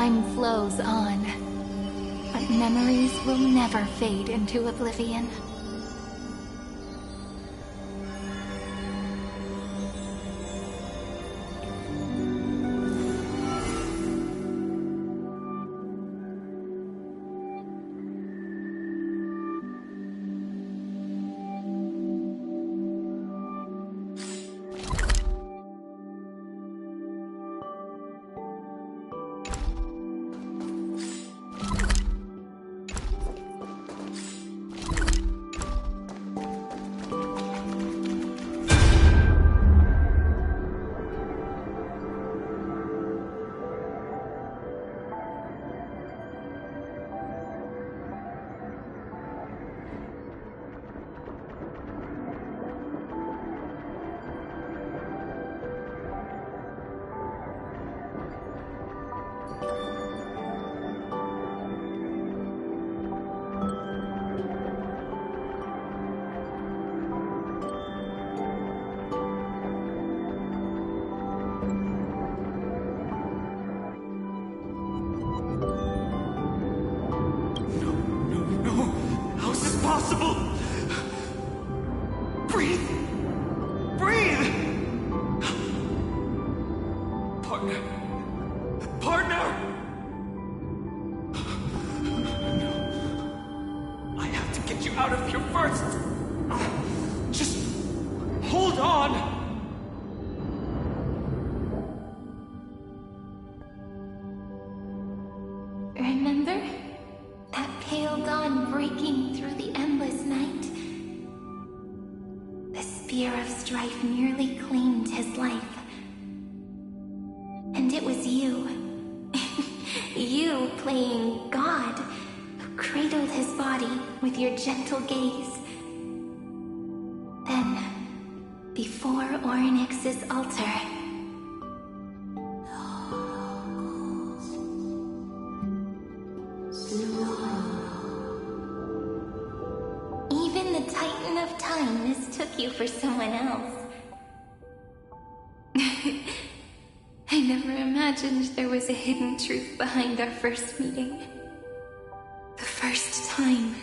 Time flows on, but memories will never fade into oblivion. Remember? That pale dawn breaking through the endless night? The spear of strife nearly claimed his life. And it was you. You playing God, who cradled his body with your gentle gaze. Then, before Orynyx's altar, even the Titan of Time mistook you for someone else. I never imagined there was a hidden truth behind our first meeting. The first time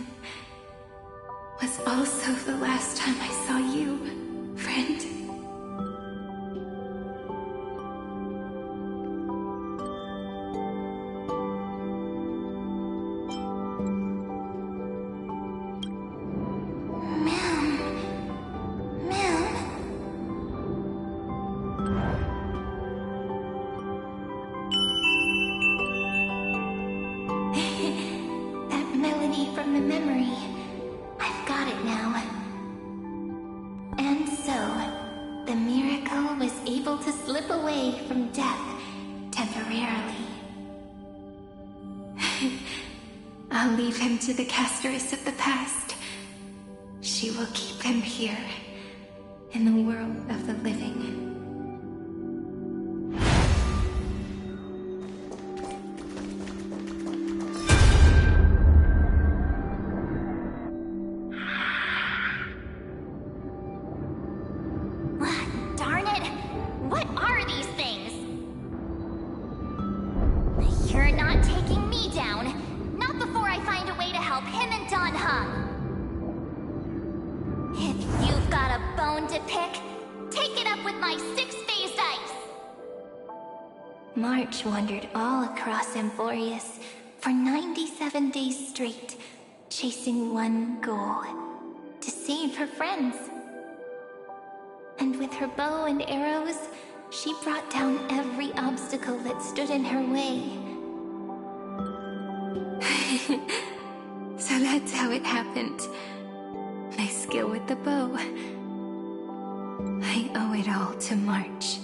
was also the last time I saw you, friend. From the memory. I've got it now. And so, the miracle was able to slip away from death temporarily. I'll leave him to the casteress of the past. She will keep him here, in the world of the living. March wandered all across Amphorius for 97 days straight, chasing one goal: to save her friends. And with her bow and arrows, she brought down every obstacle that stood in her way. So that's how it happened. My skill with the bow. I owe it all to March.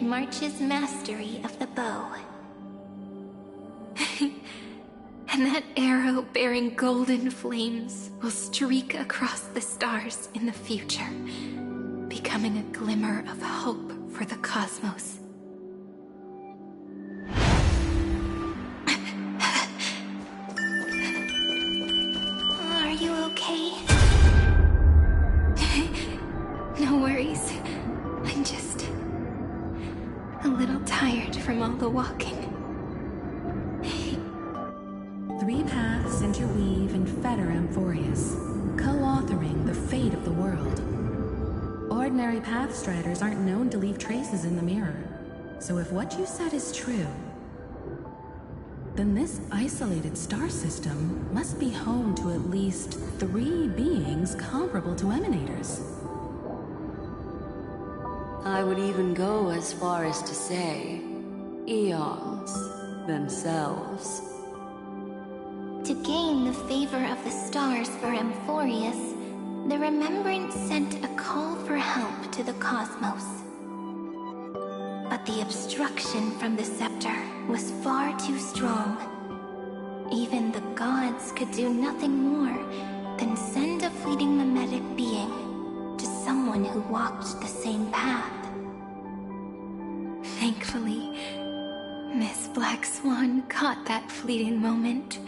March's mastery of the bow. And that arrow bearing golden flames will streak across the stars in the future, becoming a glimmer of hope for the cosmos. Are you okay? No worries. I'm just a little tired from all the walking. Three paths interweave and fetter Amphorius, co-authoring the fate of the world. Ordinary pathstriders aren't known to leave traces in the mirror, so if what you said is true, then this isolated star system must be home to at least 3 beings comparable to Emanators. I would even go as far as to say, eons themselves. To gain the favor of the stars for Amphorius, the Remembrance sent a call for help to the cosmos. But the obstruction from the scepter was far too strong. Even the gods could do nothing more than send a fleeting mimetic being to someone who walked the same path. Thankfully, Miss Black Swan caught that fleeting moment.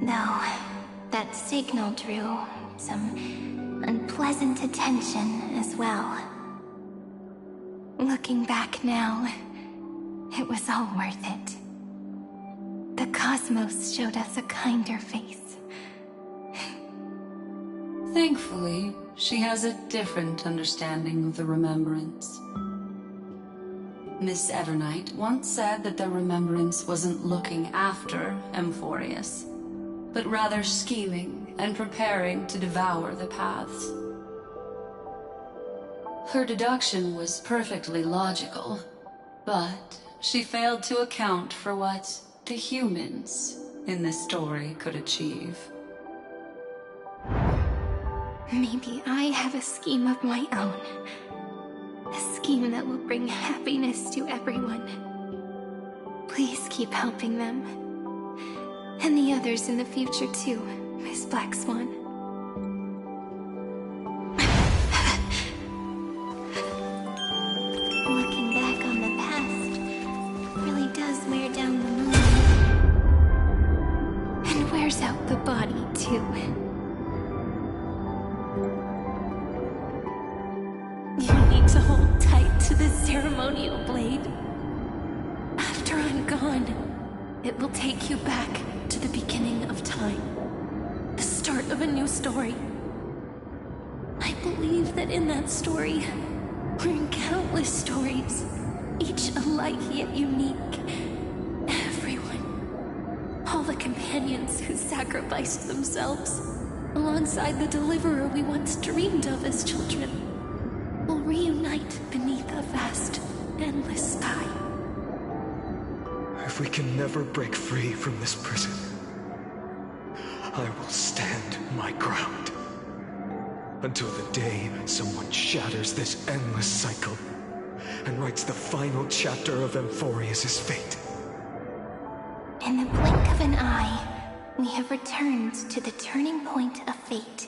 Though that signal drew some unpleasant attention as well. Looking back now, it was all worth it. The cosmos showed us a kinder face. Thankfully, she has a different understanding of the Remembrance. Miss Evernight once said that the Remembrance wasn't looking after Amphorius, but rather scheming and preparing to devour the paths. Her deduction was perfectly logical, but she failed to account for what the humans in this story could achieve. Maybe I have a scheme of my own. A scheme that will bring happiness to everyone. Please keep helping them. And the others in the future too, Miss Black Swan. Looking back on the past really does wear down the mind. And wears out the body too. You need to hold tight to this ceremonial blade. After I'm gone, it will take you back to the beginning of time. The start of a new story. I believe that in that story, we're in countless stories, each alike yet unique. Everyone, all the companions who sacrificed themselves, alongside the deliverer we once dreamed of as children, will reunite beneath a vast, endless sky. If we can never break free from this prison, I will stand my ground. Until the day someone shatters this endless cycle and writes the final chapter of Amphorius' fate. In the blink of an eye, we have returned to the turning point of fate.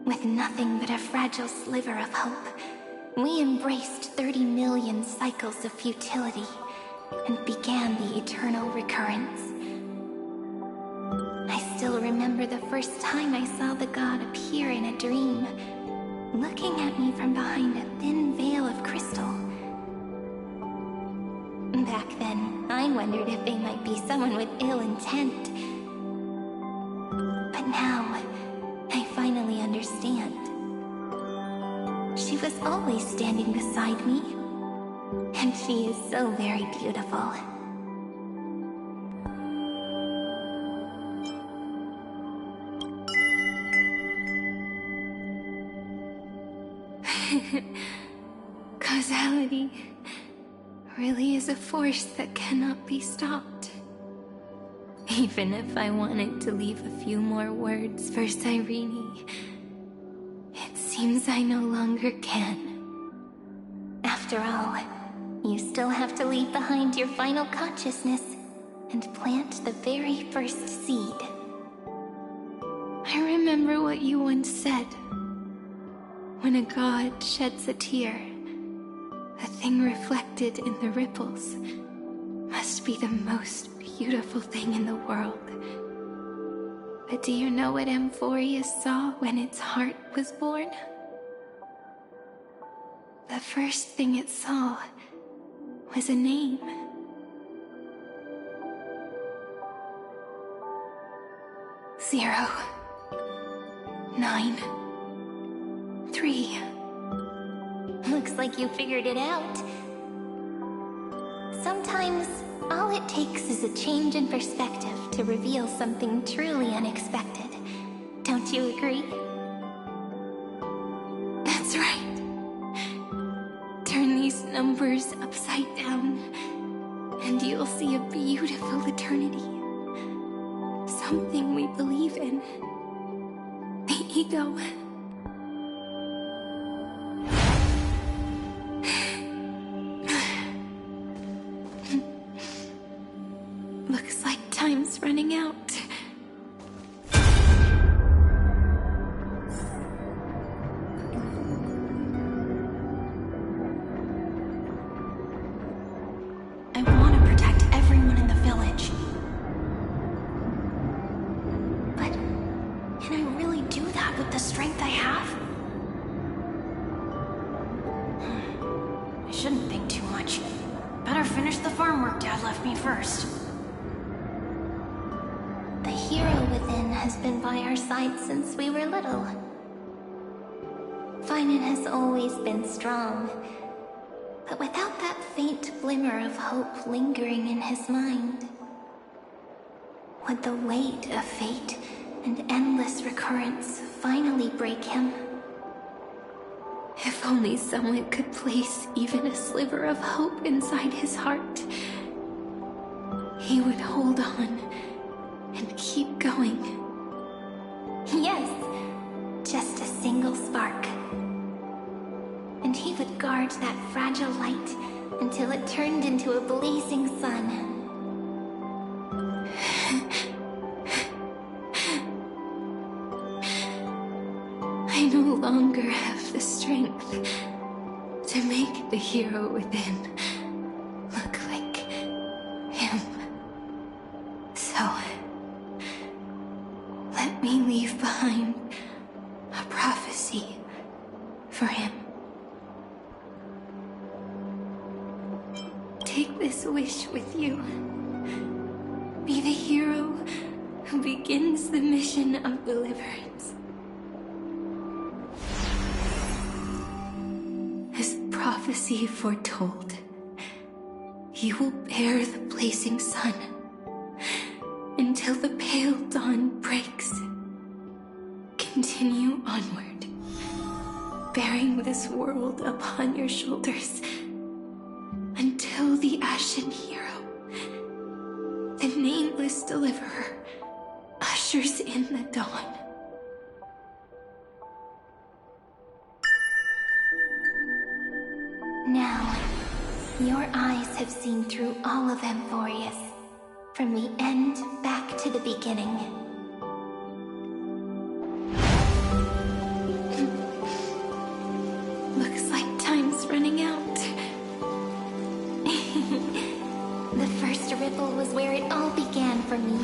With nothing but a fragile sliver of hope, we embraced 30 million cycles of futility and began the eternal recurrence. I still remember the first time I saw the god appear in a dream, looking at me from behind a thin veil of crystal. Back then, I wondered if they might be someone with ill intent. But now, I finally understand. She was always standing beside me, and she is so very beautiful. Causality really is a force that cannot be stopped. Even if I wanted to leave a few more words for Cyrene, it seems I no longer can. After all, you still have to leave behind your final consciousness and plant the very first seed. I remember what you once said. When a god sheds a tear, the thing reflected in the ripples must be the most beautiful thing in the world. But do you know what Amphorius saw when its heart was born? The first thing it saw was a name. 0, 9, 3. Looks like you figured it out. Sometimes, all it takes is a change in perspective to reveal something truly unexpected. Don't you agree? That's right. Turn these numbers upside down, and you'll see a beautiful eternity. Something we believe in. The ego. Looks like time's running out. I want to protect everyone in the village. But can I really do that with the strength I have? I shouldn't think too much. Better finish the farm work Dad left me first. The hero within has been by our side since we were little. Finan has always been strong, but without that faint glimmer of hope lingering in his mind, would the weight of fate and endless recurrence finally break him? If only someone could place even a sliver of hope inside his heart, he would hold on and keep going. Yes, just a single spark. And he would guard that fragile light until it turned into a blazing sun. I no longer have the strength to make the hero within look like him. So, let me leave behind a prophecy for him. Take this wish with you. Be the hero who begins the mission of deliverance. As prophecy foretold, you will bear the blazing sun until the pale dawn breaks. Continue onward, bearing this world upon your shoulders until the Ashen Hero, the nameless deliverer, ushers in the dawn. Now, your eyes have seen through all of Amphorius, from the end back to the beginning. Looks like time's running out. The first ripple was where it all began for me.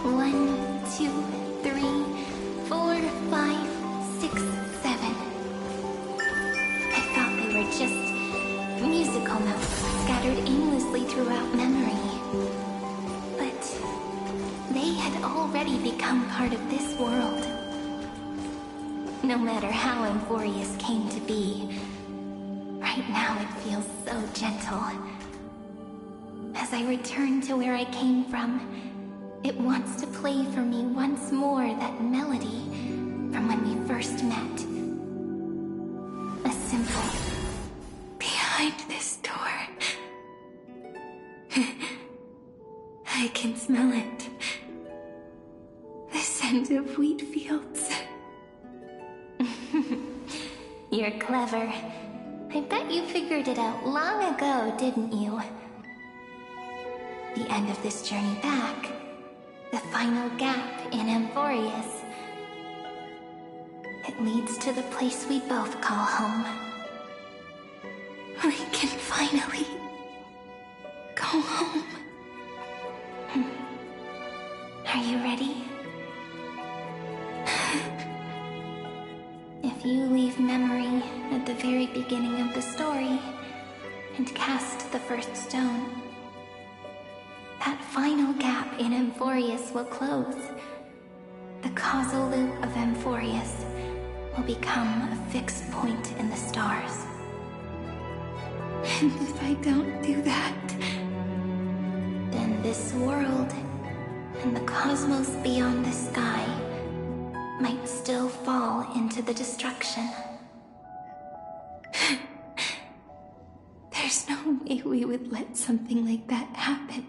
1, 2, 3, 4, 5, 6, 7. I thought they were just musical notes scattered aimlessly throughout memory. But they had already become part of this world. No matter how Amphorius came to be, right now it feels so gentle. As I return to where I came from, it wants to play for me once more that melody from when we first met. A simple, behind this door. I can smell it. The scent of wheat fields. You're clever. I bet you figured it out long ago, didn't you? The end of this journey back, the final gap in Amphorius. It leads to the place we both call home. We can finally go home. Are you ready? If you leave memory at the very beginning of the story and cast the first stone, that final gap in Amphorius will close. The causal loop of Amphorius will become a fixed point in the stars. And if I don't do that, then this world and the cosmos beyond the sky might still fall into the destruction. There's no way we would let something like that happen,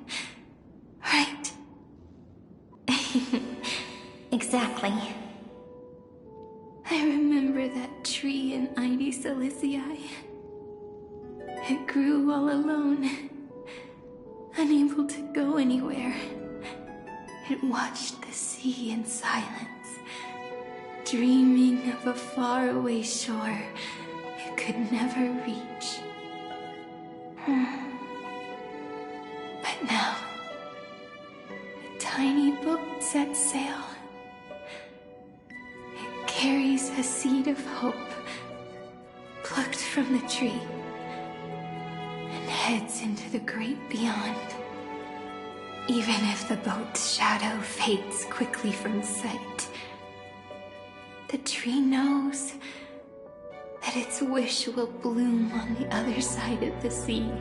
right? Exactly. I remember that tree in Rhythmsosad. It grew all alone, unable to go anywhere. It watched the sea in silence, dreaming of a faraway shore it could never reach. But now, a tiny boat sets sail. It carries a seed of hope, plucked from the tree, and heads into the great beyond. Even if the boat's shadow fades quickly from sight, the tree knows that its wish will bloom on the other side of the sea.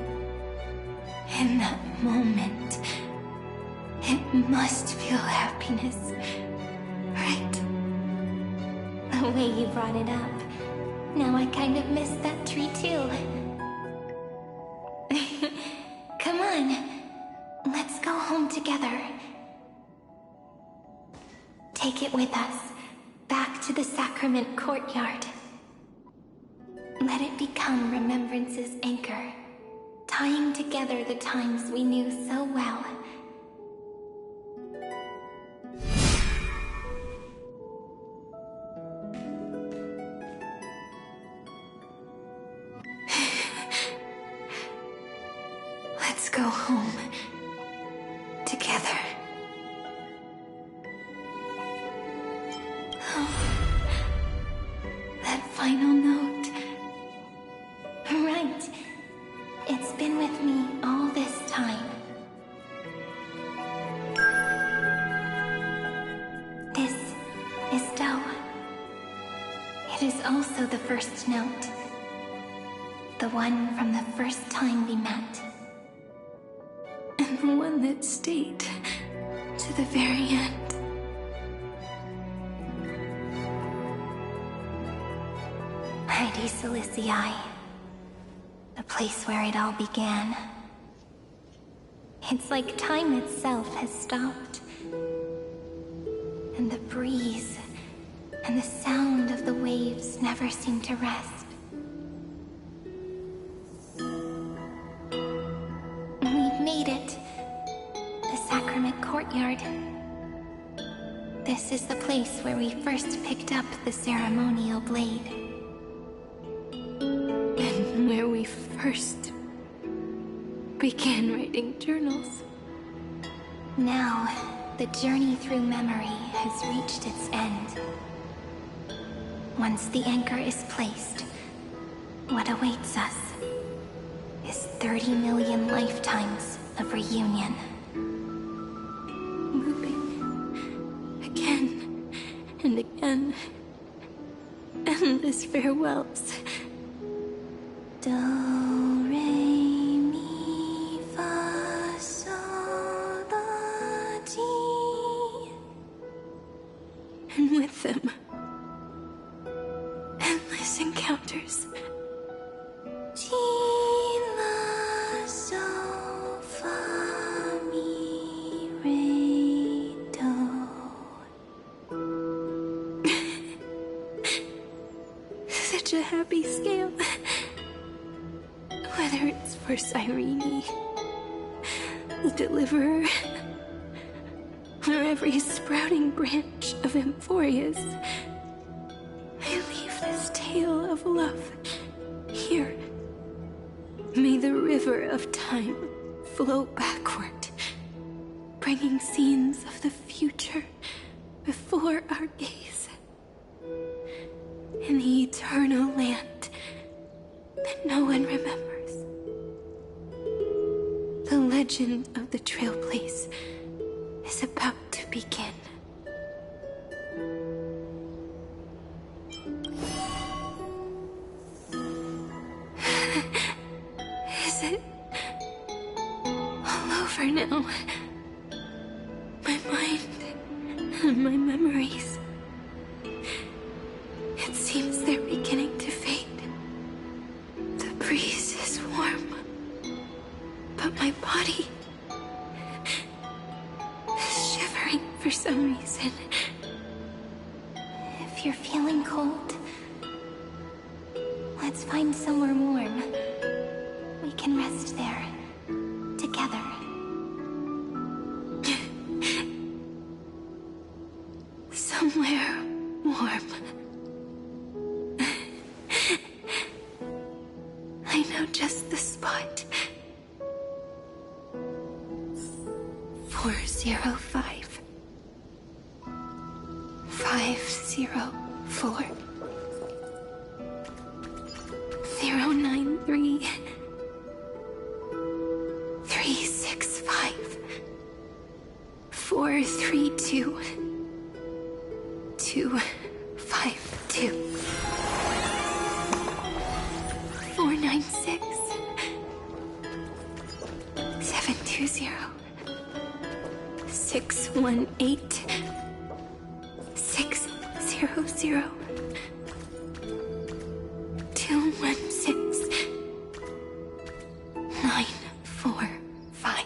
In that moment, it must feel happiness, right? The way you brought it up, now I kind of miss that tree too. Come on. Let's go home together. Take it with us, back to the sacrament courtyard. Let it become Remembrance's anchor, tying together the times we knew so well. Let's go home. Together. Oh, that final note. Right. It's been with me all this time. This is Do. It is also the first note. The one from the first time we met. And the one that stayed to the very end. Rhythmsosad, the place where it all began. It's like time itself has stopped. And the breeze and the sound of the waves never seem to rest. We've made it. The sacrament courtyard. This is the place where we first picked up the ceremonial blade. And where we first began writing journals. Now, the journey through memory has reached its end. Once the anchor is placed, what awaits us is 30 million lifetimes of reunion. Looping again and again. Endless farewells. Do, re, mi, fa, sol, la, ti. And with them, endless encounters. Ti, la, sol, fa, mi, re, do. Such a happy every scale. Whether it's for Cyrene, the Deliverer, or every sprouting branch of Emphorius, I leave this tale of love here. May the river of time flow backward, bringing scenes of the future before our gaze. In the eternal land that no one remembers. The legend of the Trail Place is about to begin. Is it all over now? My mind and my memories. It seems they're beginning to fade. The breeze is warm, but my body is shivering for some reason. If you're feeling cold, let's find somewhere warm. We can rest there, together. Somewhere warm. I know just the spot. 405. 504. 093. 365. 432. 252. 496. 720. 618. 600. 216. 945.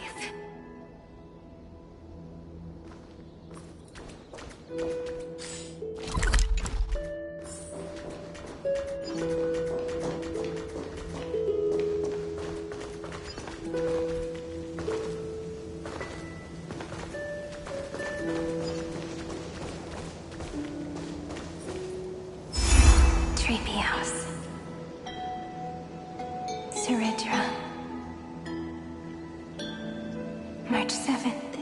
Treepy House. Suritra. March 7th.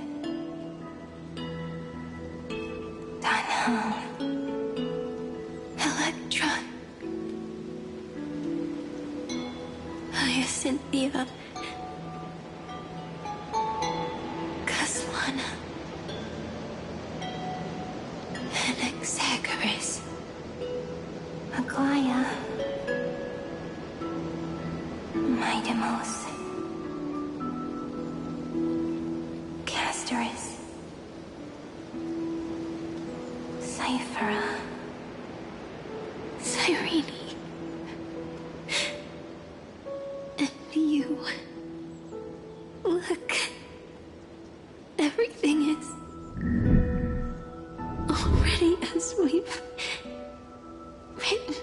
Danham. Electra. Hyacinthia. Caslana. Anaxagoras. Aglaya. Midemos. Castoris. Cyphera. Cyrene. And you. Look. Everything is already as we've written.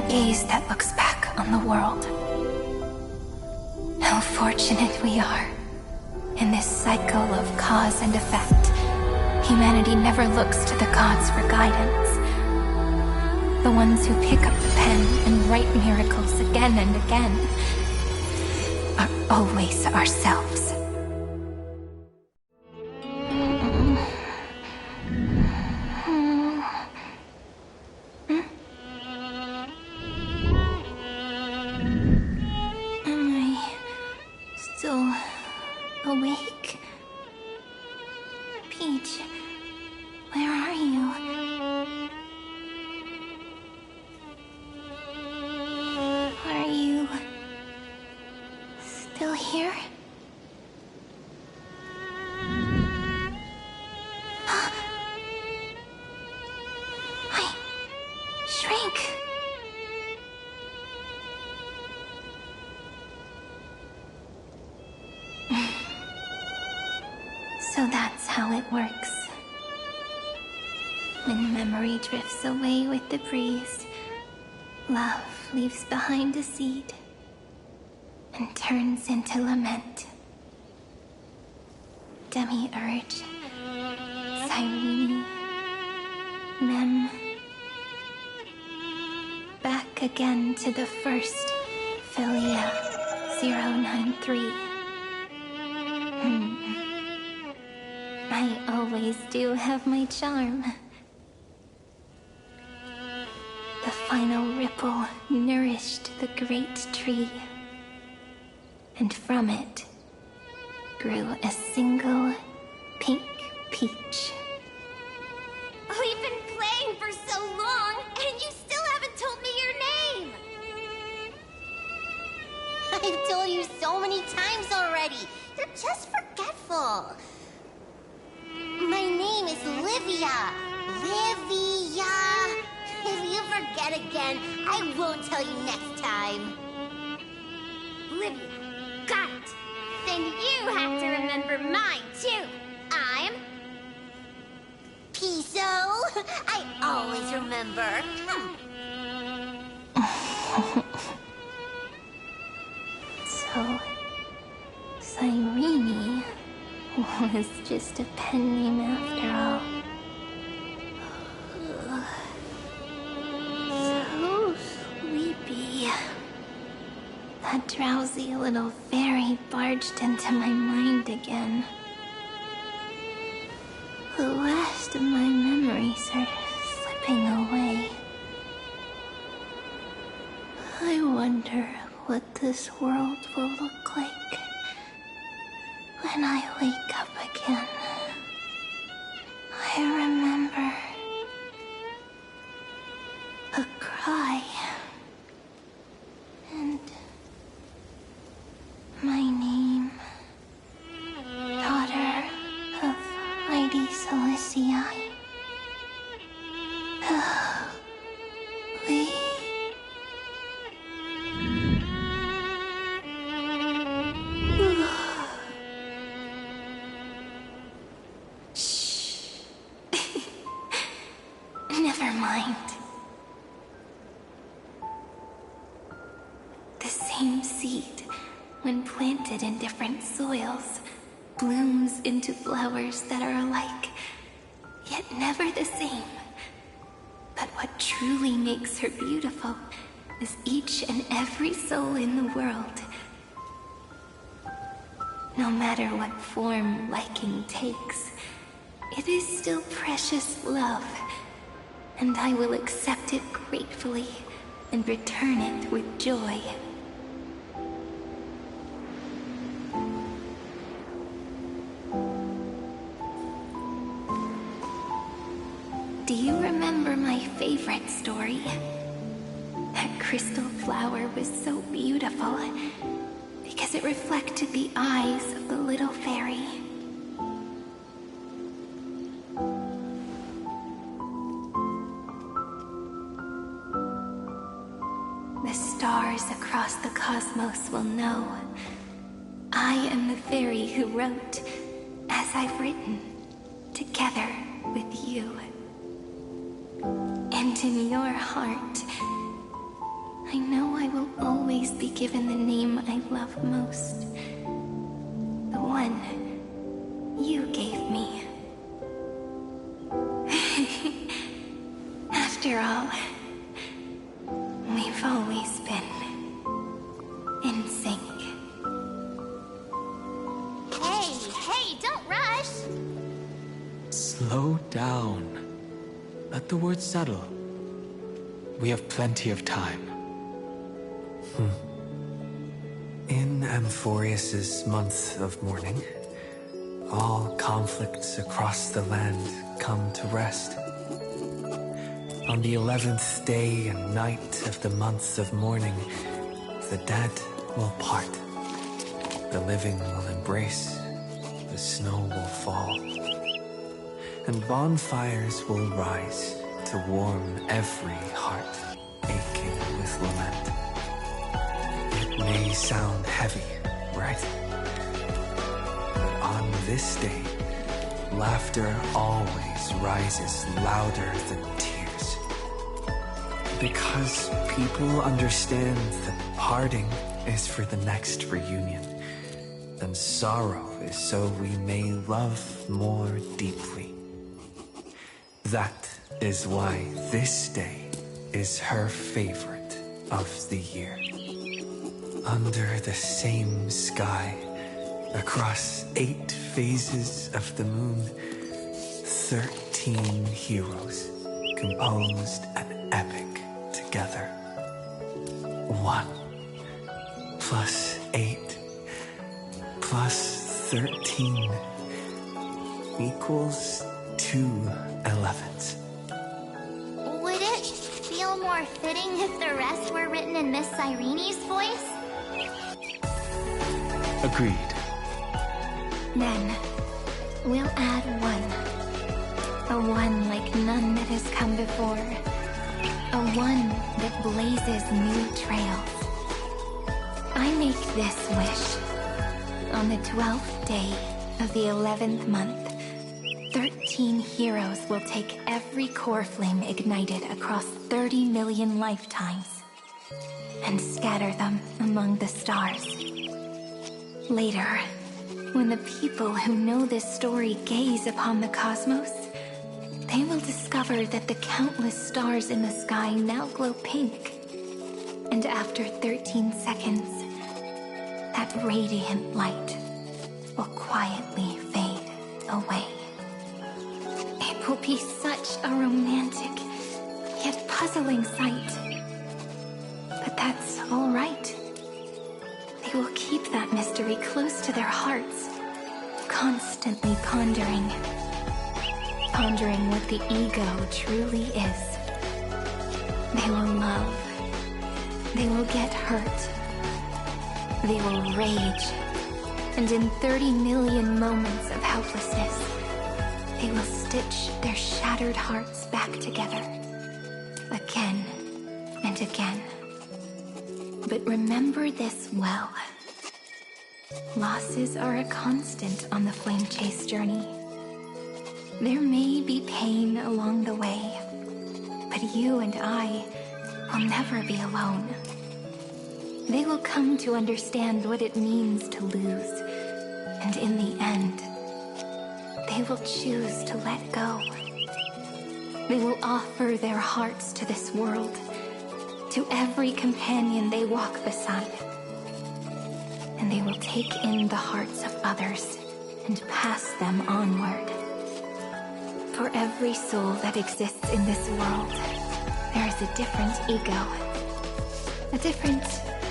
Gaze that looks back on the world. How fortunate we are. In this cycle of cause and effect, humanity never looks to the gods for guidance. The ones who pick up the pen and write miracles again and again are always ourselves. here? I shrank. So that's how it works. When memory drifts away with the breeze, love leaves behind a seed and turns into lament. Demiurge, Cyrene, Mem. Back again to the first Philia 093. I always do have my charm. The final ripple nourished the great tree, and from it grew a single pink peach. We've been playing for so long, and you still haven't told me your name! I've told you so many times already. You're just forgetful. My name is Livia. Livia. If you forget again, I won't tell you next time. Livia. Got it. Then you have to remember mine, too. I'm... Piso. I always remember. So, Cyrene was just a pen name after all. So sleepy. That drowsy little fairy barged into my mind again. The last of my memories are slipping away. I wonder what this world will look like when I wake up again. I remember a cry and my name, daughter of Lady Celestii. We... Shh. Never mind. The same seed, when planted in different soils, blooms into flowers that are alike, yet never the same. But what truly makes her beautiful is each and every soul in the world. No matter what form liking takes, it is still precious love, and I will accept it gratefully and return it with joy. Do you remember my favorite story? That crystal flower was so beautiful because it reflected the eyes of the little fairy. The stars across the cosmos will know I am the fairy who wrote, as I've written, together with you. And in your heart, I know I will always be given the name I love most. The one you gave me. After all, we've always been in sync. Hey, don't rush! Slow down. Let the words settle. We have plenty of time. In Amphorius's month of mourning, all conflicts across the land come to rest. On the 11th day and night of the month of mourning, the dead will part. The living will embrace, the snow will fall, and bonfires will rise to warm every heart aching with lament. It may sound heavy, right? But on this day, laughter always rises louder than tears. Because people understand that parting is for the next reunion, and sorrow is so we may love more deeply. That is why this day is her favorite of the year. Under the same sky, across 8 phases of the moon, 13 heroes composed an epic together. 1 plus 8 plus 13 equals 2 11s. Would it feel more fitting if the rest were written in Miss Irene's voice? Agreed. Then, we'll add 1. A 1 like none that has come before. A 1 that blazes new trails. I make this wish. On the 12th day of the 11th month, 13 heroes will take every core flame ignited across 30 million lifetimes and scatter them among the stars. Later, when the people who know this story gaze upon the cosmos, they will discover that the countless stars in the sky now glow pink. And after 13 seconds, that radiant light will quietly fade away. It will be such a romantic, yet puzzling sight. But that's all right. They will keep that mystery close to their hearts, constantly pondering what the ego truly is. They will love. They will get hurt. They will rage. And in 30 million moments of helplessness, they will stitch their shattered hearts back together. Again and again. But remember this well. Losses are a constant on the flame chase journey. There may be pain along the way, but you and I will never be alone. They will come to understand what it means to lose, and in the end, they will choose to let go. They will offer their hearts to this world, to every companion they walk beside. And they will take in the hearts of others and pass them onward. For every soul that exists in this world, there is a different ego, a different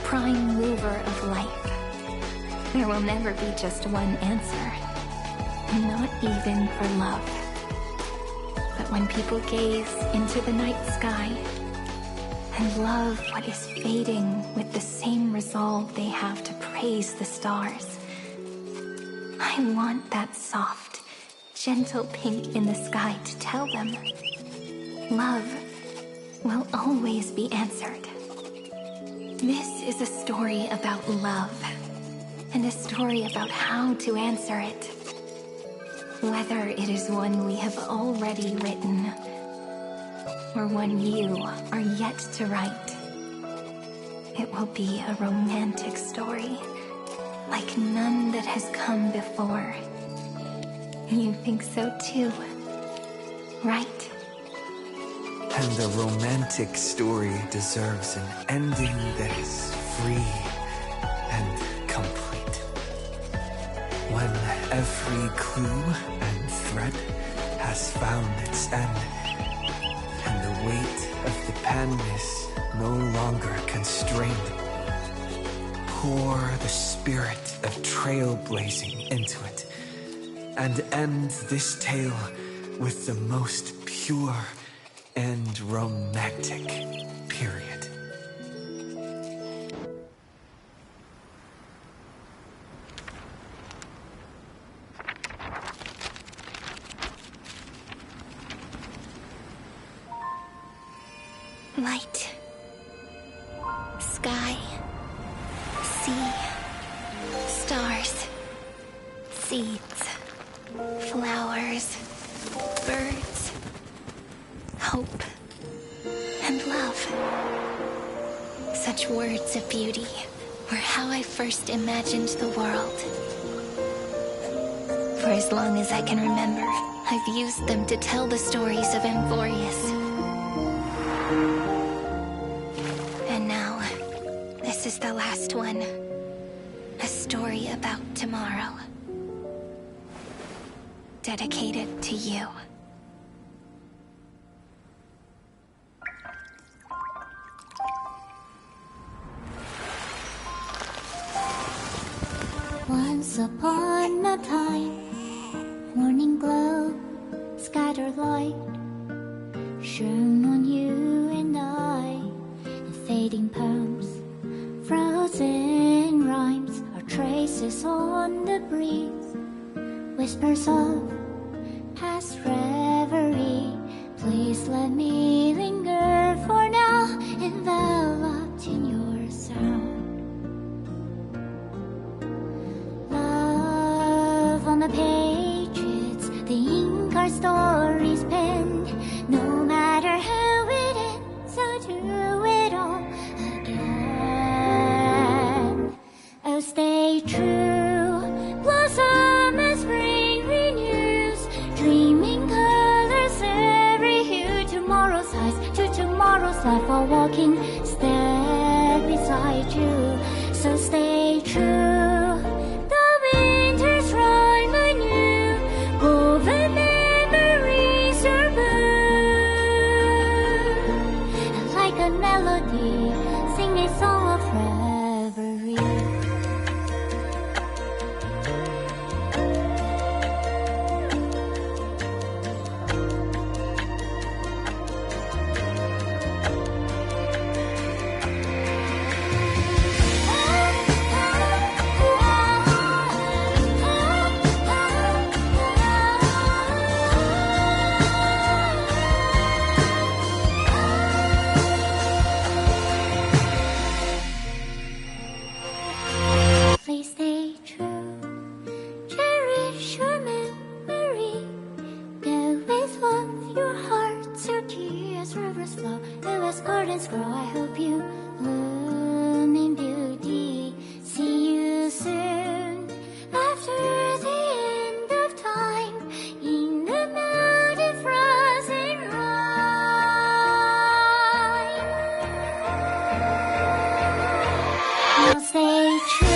prime mover of life. There will never be just one answer, not even for love. But when people gaze into the night sky and love what is fading with the same resolve they have to praise the stars, I want that soft, gentle pink in the sky to tell them love will always be answered. This is a story about love, and a story about how to answer it. Whether it is one we have already written, or one you are yet to write, it will be a romantic story, like none that has come before. You think so too, right? And the romantic story deserves an ending that is free and complete. When every clue and thread has found its end, and the weight of the pen is no longer constrained, pour the spirit of trailblazing into it, and end this tale with the most pure and romantic period. Such words of beauty were how I first imagined the world. For as long as I can remember, I've used them to tell the stories of Amphorius. And now, this is the last one. A story about tomorrow. Dedicated to you. Once upon a time, morning glow, scattered light, shone on you and I, in fading poems, frozen rhymes, or traces on the breeze, whispers of past reverie. Please let me linger for now, enveloped in your sound. On the pages, the ink our stories penned. No matter how it ends, I'll do it all again. Oh, stay true, blossom as spring renews, dreaming colors every hue. Tomorrow's eyes to tomorrow's life, while walking step beside you. So stay true. Sing a song of reverie. Please stay true, cherish your memory. Go with love, your hearts, your tears, rivers flow. As gardens grow, I hope you bloom in beauty. See you soon, after the end of time, in the mountain frozen rime. Now stay true.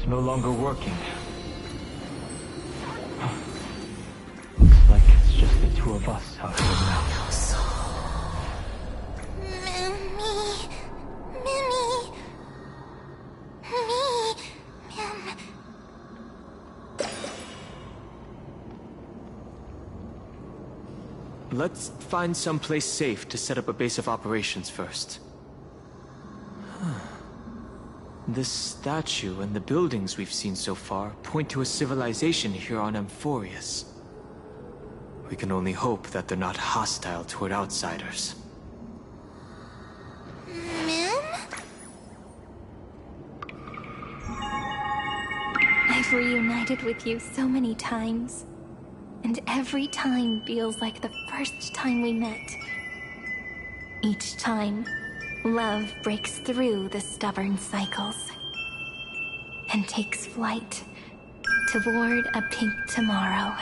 It's no longer working. Looks like it's just the two of us out here now. Let's find someplace safe to set up a base of operations first. This statue and the buildings we've seen so far point to a civilization here on Amphorius. We can only hope that they're not hostile toward outsiders. I've reunited with you so many times, and every time feels like the first time we met. Each time, love breaks through the stubborn cycles and takes flight toward a pink tomorrow.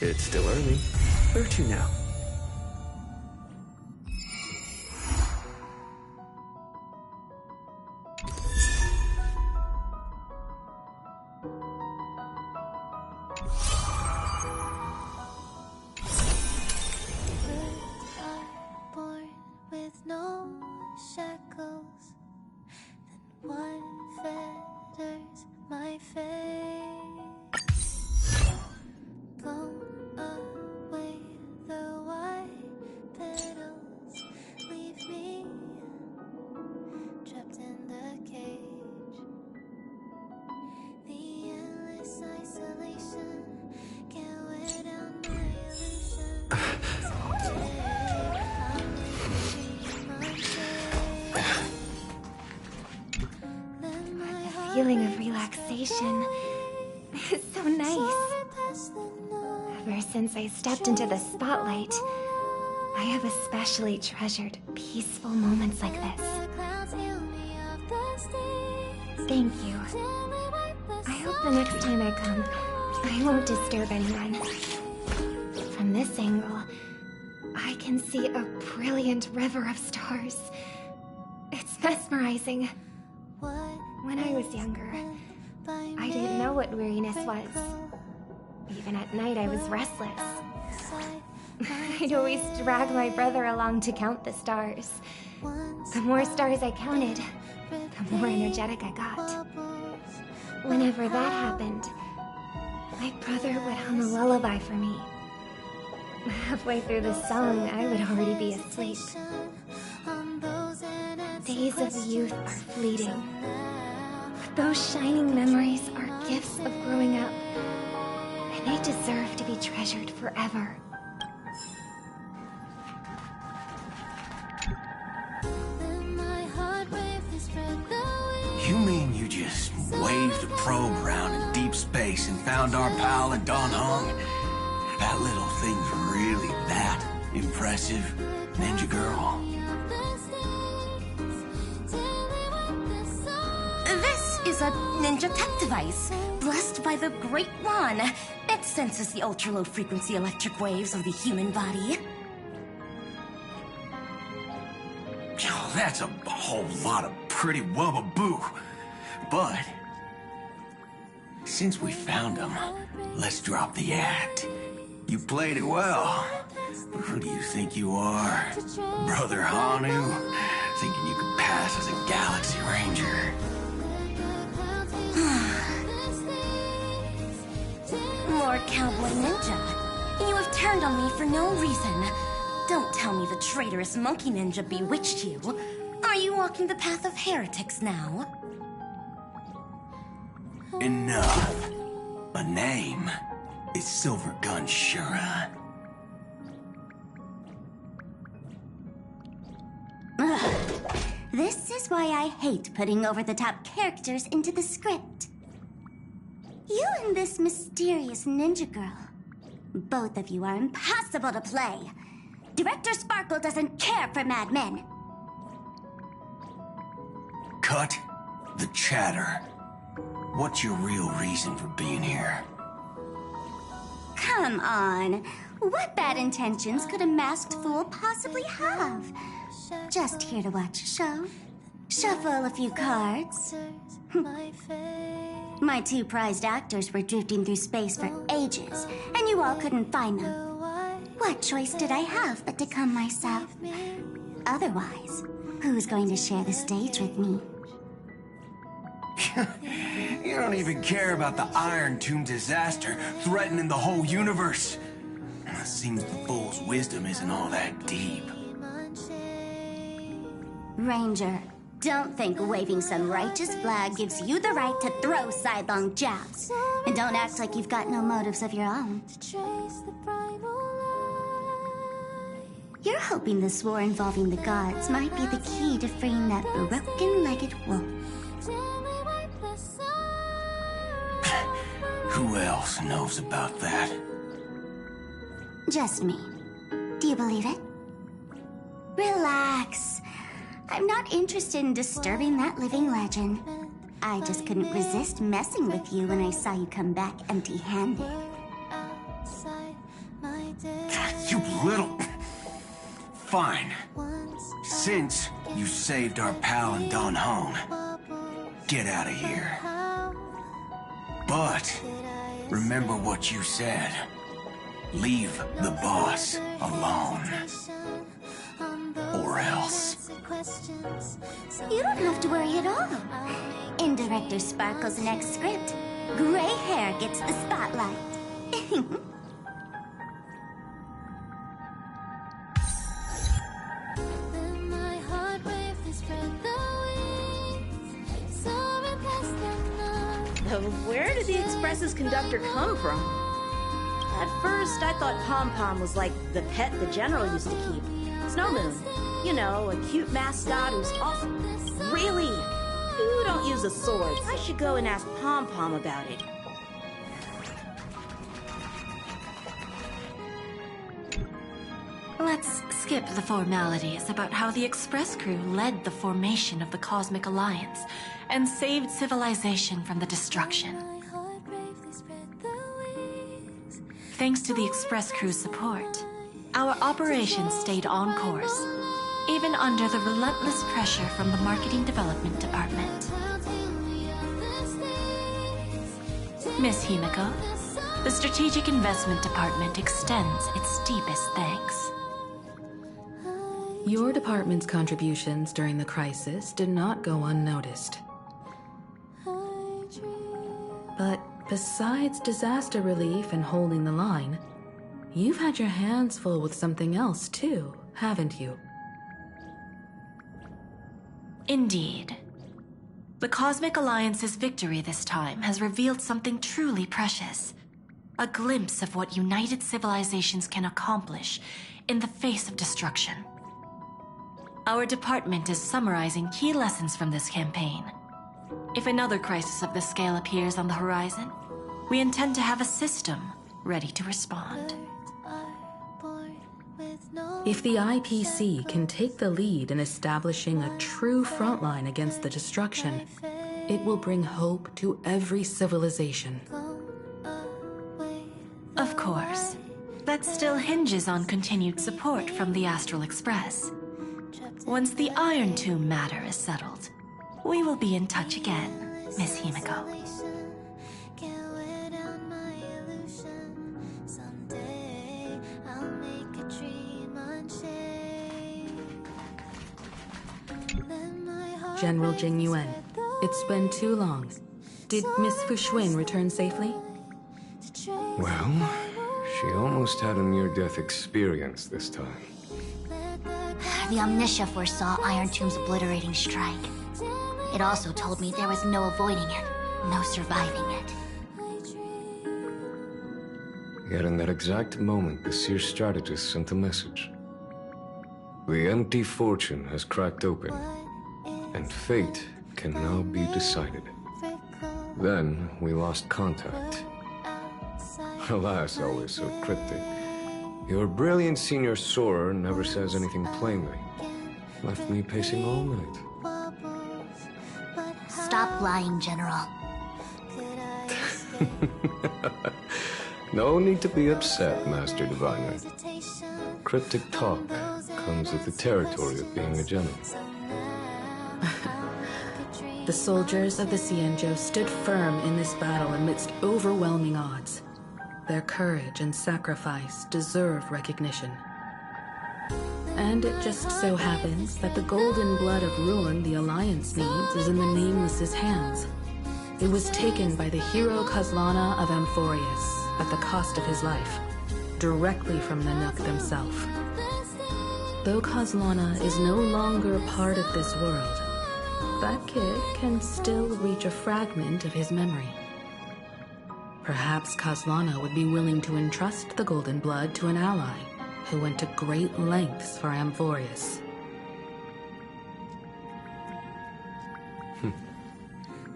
It's still early. Where to now? Feeling of relaxation is so nice. Ever since I stepped into the spotlight, I have especially treasured peaceful moments like this. Thank you. I hope the next time I come, I won't disturb anyone. From this angle, I can see a brilliant river of stars. It's mesmerizing. When I was younger, I didn't know what weariness was. Even at night, I was restless. I'd always drag my brother along to count the stars. The more stars I counted, the more energetic I got. Whenever that happened, my brother would hum a lullaby for me. Halfway through the song, I would already be asleep. Days of youth are fleeting. Those shining memories are gifts of growing up, and they deserve to be treasured forever. You mean you just waved a probe around in deep space and found our pal at Don Hung? That little thing's really that impressive, Ninja Girl? Is a ninja tech device, blessed by the Great One. It senses the ultra-low frequency electric waves of the human body. Oh, that's a whole lot of pretty wubba-boo. But since we found him, let's drop the act. You played it well. But who do you think you are? Brother Hanu? Thinking you could pass as a Galaxy Ranger? Lord Cowboy Ninja, you have turned on me for no reason. Don't tell me the traitorous monkey ninja bewitched you. Are you walking the path of heretics now? Enough. A name is Silvergun Shura. This is why I hate putting over-the-top characters into the script. You and this mysterious ninja girl. Both of you are impossible to play. Director Sparkle doesn't care for mad men. Cut the chatter. What's your real reason for being here? Come on. What bad intentions could a masked fool possibly have? Just here to watch a show. Shuffle a few cards. My two prized actors were drifting through space for ages, and you all couldn't find them. What choice did I have but to come myself? Otherwise, who's going to share the stage with me? You don't even care about the Iron Tomb disaster threatening the whole universe. Seems the fool's wisdom isn't all that deep. Ranger, don't think waving some righteous flag gives you the right to throw sidelong jabs. And don't act like you've got no motives of your own. You're hoping this war involving the gods might be the key to freeing that broken-legged wolf. Who else knows about that? Just me. Do you believe it? Relax. I'm not interested in disturbing that living legend. I just couldn't resist messing with you when I saw you come back empty-handed. You little... Fine. Since you saved our pal and Don Hong, get out of here. But remember what you said. Leave the boss alone. Or else. You don't have to worry at all. In Director Sparkle's next script, gray hair gets the spotlight. Where did the Express's conductor come from? At first, I thought Pom Pom was like the pet the General used to keep. Snow Moon. You know, a cute mascot who's awesome. Really? You don't use a sword. I should go and ask Pom Pom about it. Let's skip the formalities about how the Express crew led the formation of the Cosmic Alliance and saved civilization from the destruction. Thanks to the Express crew's support, our operations stayed on course, even under the relentless pressure from the Marketing Development Department. Miss Himiko, the Strategic Investment Department extends its deepest thanks. Your department's contributions during the crisis did not go unnoticed. But besides disaster relief and holding the line, you've had your hands full with something else too, haven't you? Indeed. The Cosmic Alliance's victory this time has revealed something truly precious. A glimpse of what united civilizations can accomplish in the face of destruction. Our department is summarizing key lessons from this campaign. If another crisis of this scale appears on the horizon, we intend to have a system ready to respond. If the IPC can take the lead in establishing a true frontline against the destruction, it will bring hope to every civilization. Of course, that still hinges on continued support from the Astral Express. Once the Iron Tomb matter is settled, we will be in touch again, Miss Himiko. General Jing Yuan, it's been too long. Did Miss Fuxuan return safely? Well, she almost had a near-death experience this time. The Omniscia foresaw Iron Tomb's obliterating strike. It also told me there was no avoiding it, no surviving it. Yet in that exact moment, the Seer strategist sent a message. The empty fortune has cracked open, and fate can now be decided. Then we lost contact. Alas, always so cryptic. Your brilliant senior soarer never says anything plainly. Left me pacing all night. Stop lying, General. No need to be upset, Master Diviner. Cryptic talk comes with the territory of being a general. The soldiers of the Cienjo stood firm in this battle amidst overwhelming odds. Their courage and sacrifice deserve recognition. And it just so happens that the golden blood of ruin the Alliance needs is in the Nameless's hands. It was taken by the hero Kozlana of Amphorius at the cost of his life, directly from the Nook themselves. Though Kozlana is no longer part of this world, that kid can still reach a fragment of his memory. Perhaps Kozlana would be willing to entrust the golden blood to an ally who went to great lengths for Amphorius.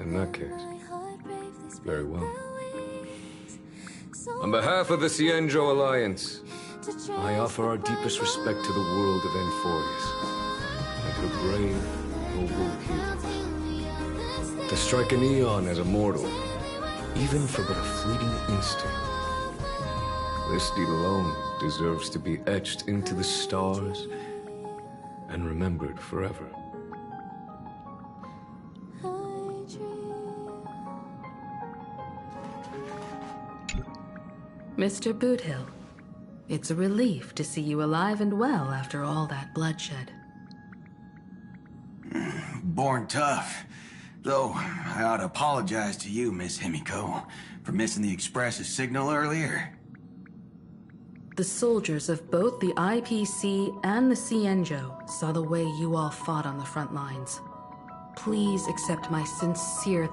In that case, very well. On behalf of the Cienjo Alliance, I offer our deepest respect to the world of Amphorius and her brave, noble heroes. To strike an eon as a mortal, even for but a fleeting instant, this deed alone deserves to be etched into the stars and remembered forever. Mr. Boothill, it's a relief to see you alive and well after all that bloodshed. Born tough. Though, I ought to apologize to you, Miss Himiko, for missing the Express's signal earlier. The soldiers of both the IPC and the Cienjo saw the way you all fought on the front lines. Please accept my sincere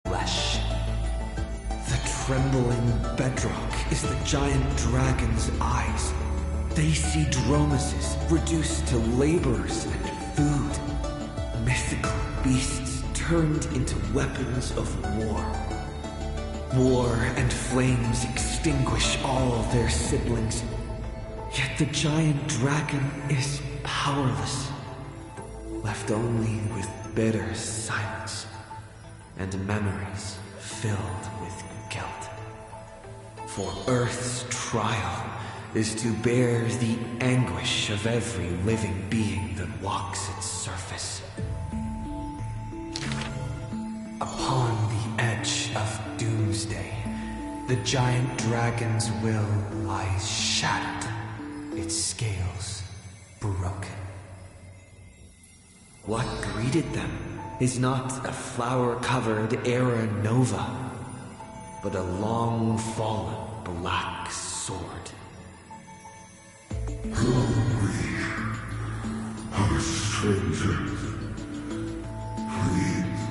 flesh. The trembling bedrock is the giant dragon's eyes. They see dromuses reduced to laborers and food. Mythical beasts turned into weapons of war. War and flames extinguish all their siblings. Yet the giant dragon is powerless, left only with bitter silence and memories filled with guilt. For Earth's trial is to bear the anguish of every living being that walks its surface. Upon the edge of doomsday, the giant dragon's will lies shattered, its scales broken. What greeted them is not a flower-covered era nova, but a long-fallen black sword. Our strangers, please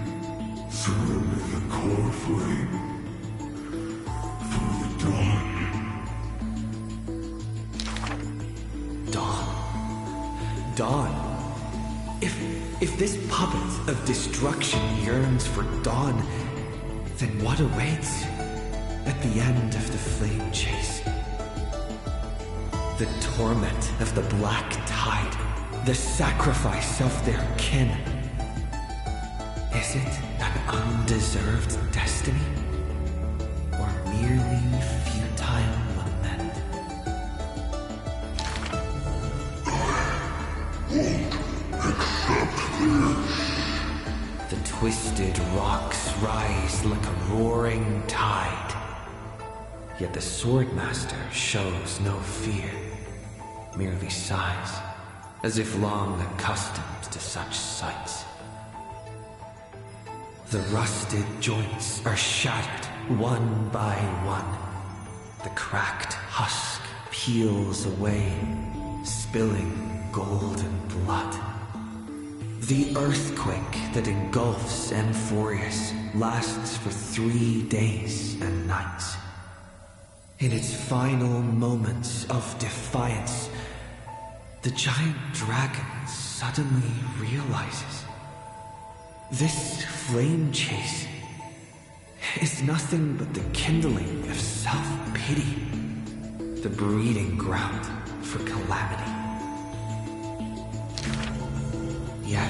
surrender the core flame for the dawn. Dawn? If this puppet of destruction yearns for dawn, then what awaits at the end of the flame chase? The torment of the Black Tide, the sacrifice of their kin. Is it an undeserved destiny? Or merely futile lament? The twisted rocks rise like a roaring tide. Yet the Swordmaster shows no fear, merely sighs, as if long accustomed to such sights. The rusted joints are shattered one by one. The cracked husk peels away, spilling golden blood. The earthquake that engulfs Amphorius lasts for 3 days and nights. In its final moments of defiance, the giant dragon suddenly realizes this flame chase is nothing but the kindling of self-pity, the breeding ground for calamity. Yet,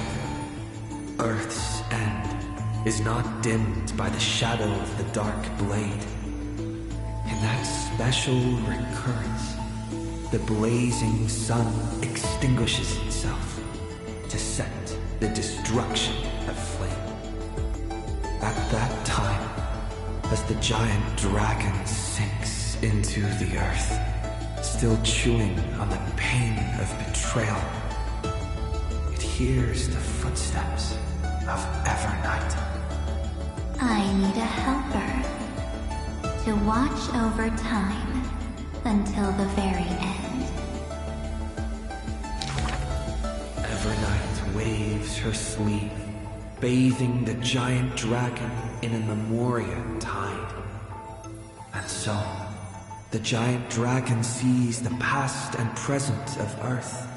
Earth's end is not dimmed by the shadow of the dark blade. In that special recurrence, the blazing sun extinguishes itself to set the destruction of flame. At that time, as the giant dragon sinks into the earth, still chewing on the pain of betrayal, it hears the footsteps of Evernight. I need a helper to watch over time until the very end. Evernight waves her sleeve, bathing the giant dragon in a Memoria tide. And so, the giant dragon sees the past and present of Earth,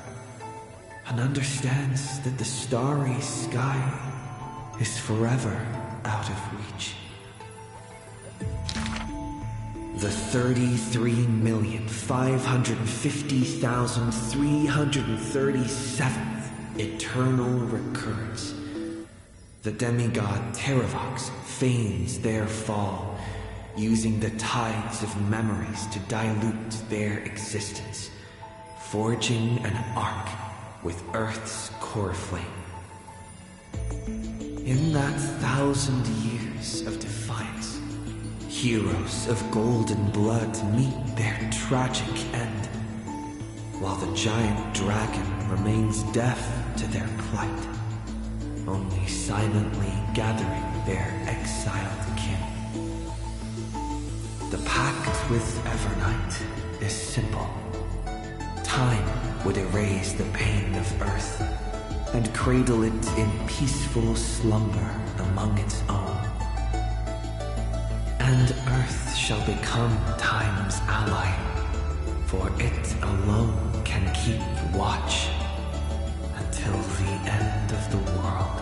and understands that the starry sky is forever out of reach. The 33,550,337th eternal recurrence. The demigod Terravox feigns their fall, using the tides of memories to dilute their existence, forging an arc with Earth's core flame. In that 1,000 years of defiance, heroes of golden blood meet their tragic end, while the giant dragon remains deaf to their plight, only silently gathering their exiled kin. The pact with Evernight is simple. Time would erase the pain of Earth and cradle it in peaceful slumber among its own. And Earth shall become Time's ally, for it alone can keep watch until the end of the world.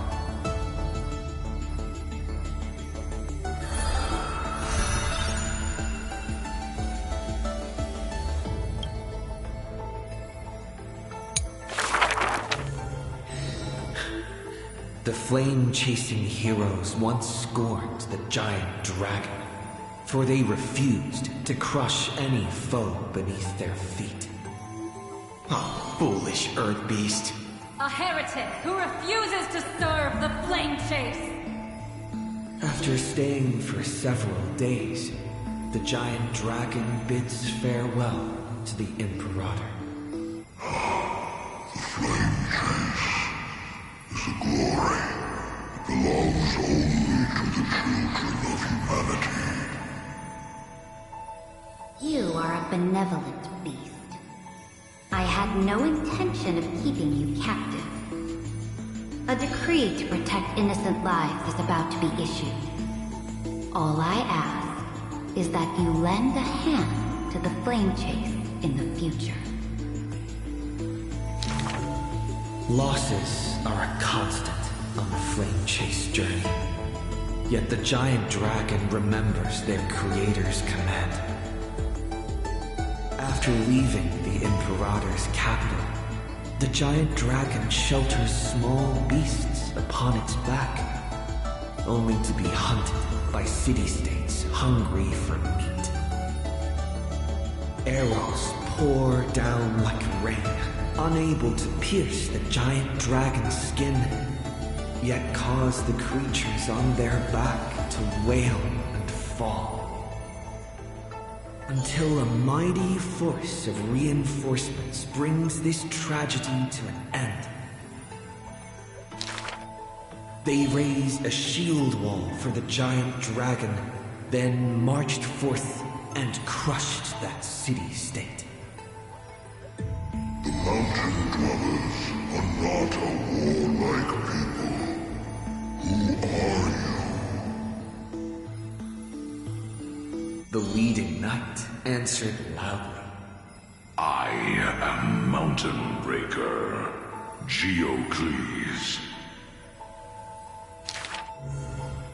The flame-chasing heroes once scorned the giant dragon, for they refused to crush any foe beneath their feet. Oh, foolish earth beast. A heretic who refuses to serve the flame chase! After staying for several days, the giant dragon bids farewell to the Imperator. The flame chase is a glory that belongs only to the children of humanity. You are a benevolent beast. I had no intention of keeping you captive. A decree to protect innocent lives is about to be issued. All I ask is that you lend a hand to the flame chase in the future. Losses are a constant on the flame chase journey. Yet the giant dragon remembers their creator's command. After leaving the Imperator's capital, the giant dragon shelters small beasts upon its back, only to be hunted by city-states hungry for meat. Arrows pour down like rain, unable to pierce the giant dragon's skin, yet cause the creatures on their back to wail and fall. Until a mighty force of reinforcements brings this tragedy to an end. They raised a shield wall for the giant dragon, then marched forth and crushed that city-state. The mountain dwellers are not a warlike people. Who are you? The leading knight answered loudly. I am Mountain Breaker, Geocles.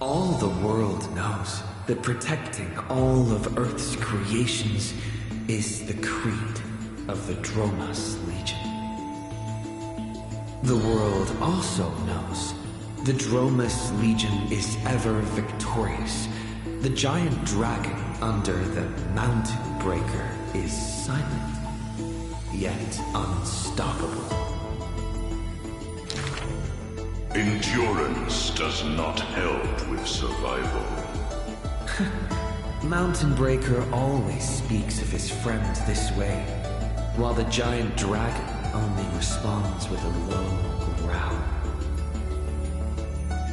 All the world knows that protecting all of Earth's creations is the creed of the Dromas Legion. The world also knows the Dromas Legion is ever victorious. The giant dragon under the Mountain Breaker is silent, yet unstoppable. Endurance does not help with survival. Mountain Breaker always speaks of his friend this way, while the giant dragon only responds with a low growl.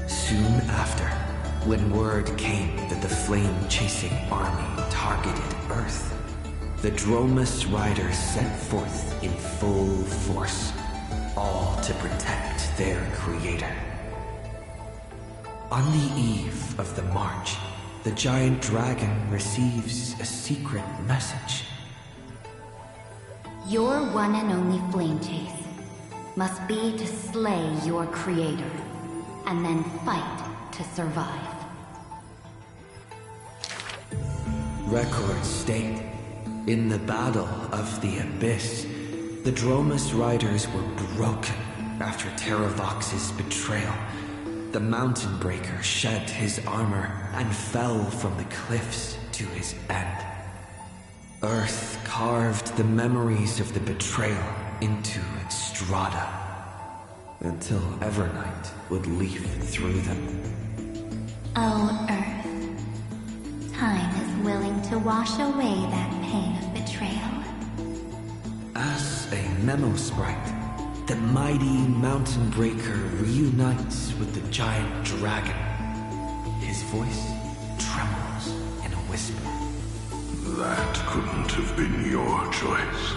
Soon after, when word came that the flame-chasing army targeted Earth, the Dromas riders set forth in full force, all to protect their creator. On the eve of the march, the giant dragon receives a secret message. Your one and only flame chase must be to slay your creator, and then fight to survive. Records state, in the Battle of the Abyss, the Dromas riders were broken after Terravox's betrayal. The Mountain Breaker shed his armor and fell from the cliffs to his end. Earth carved the memories of the betrayal into its strata, until Evernight would leaf through them. Oh, Earth. Time is willing to wash away that pain of betrayal. As a memo sprite, the mighty Mountain Breaker reunites with the giant dragon. His voice trembles in a whisper. That couldn't have been your choice.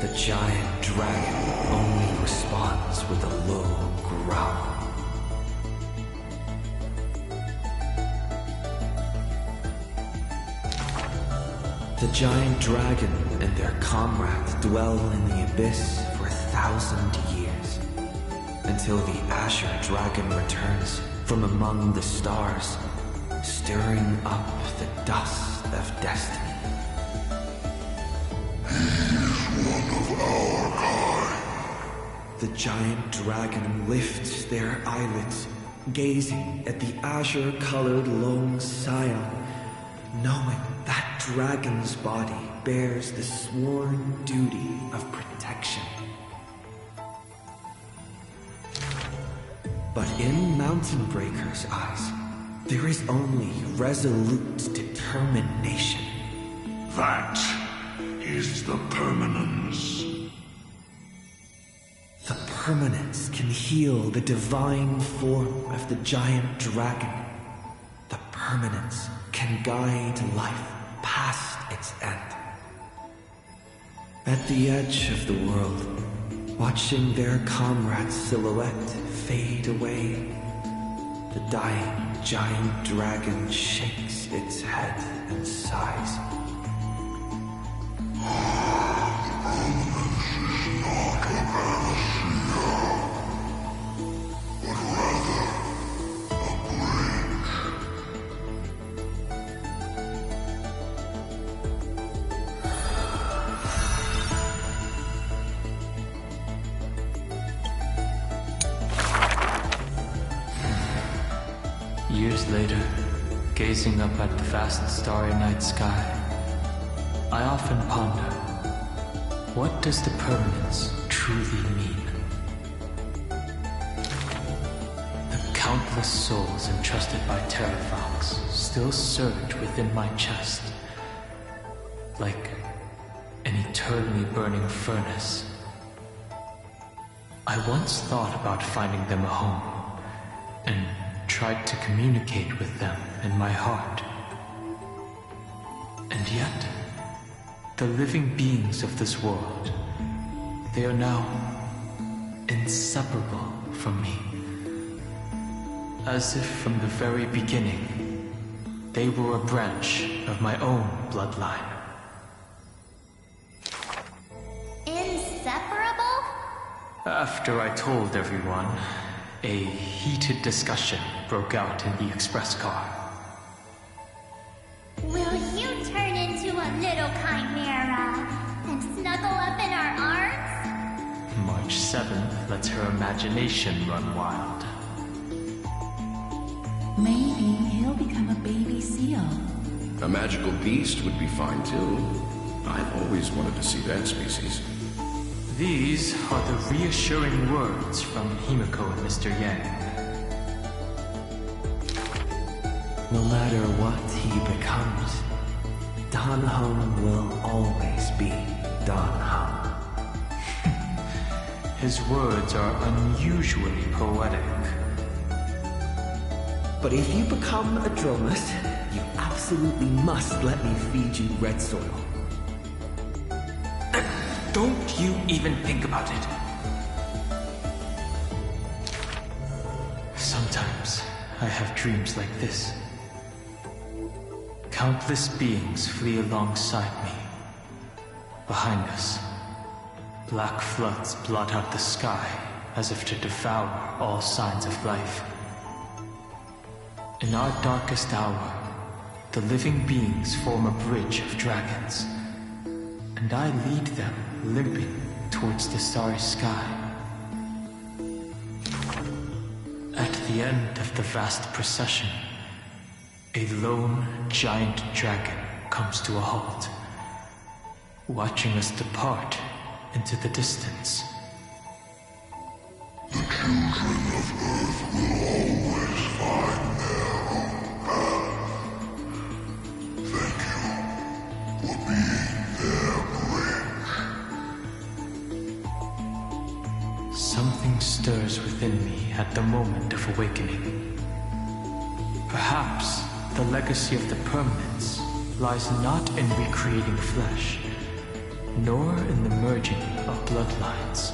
The giant dragon only responds with a low growl. The giant dragon and their comrades dwell in the abyss for 1,000 years, until the Azure Dragon returns from among the stars, stirring up the dust of destiny. He is one of our kind. The giant dragon lifts their eyelids, gazing at the azure-colored lone scion, knowing that dragon's body bears the sworn duty of protection. But in Mountain Breaker's eyes, there is only resolute determination. That is the permanence. The permanence can heal the divine form of the giant dragon. The permanence can guide life past its end. At the edge of the world, watching their comrade's silhouette fade away, the dying giant dragon shakes its head and sighs. Years later, gazing up at the vast starry night sky, I often ponder, what does the permanence truly mean? The countless souls entrusted by Terravox still surge within my chest, like an eternally burning furnace. I once thought about finding them a home, and tried to communicate with them in my heart. And yet, the living beings of this world, they are now inseparable from me. As if from the very beginning, they were a branch of my own bloodline. Inseparable? After I told everyone, a heated discussion broke out in the express car. Will you turn into a little chimera and snuggle up in our arms? March 7th lets her imagination run wild. Maybe he'll become a baby seal. A magical beast would be fine too. I've always wanted to see that species. These are the reassuring words from Himiko and Mr. Yang. No matter what he becomes, Dan Heng will always be Dan Heng. His words are unusually poetic. But if you become a Dromus, you absolutely must let me feed you red soil. Don't you even think about it. Sometimes I have dreams like this. Countless beings flee alongside me. Behind us, black floods blot out the sky as if to devour all signs of life. In our darkest hour, the living beings form a bridge of dragons, and I lead them limping towards the starry sky. At the end of the vast procession, a lone giant dragon comes to a halt, watching us depart into the distance. The children of Earth will always find their own path. Thank you for being their bridge. Something stirs within me at the moment of awakening. Perhaps the legacy of the permanence lies not in recreating flesh, nor in the merging of bloodlines.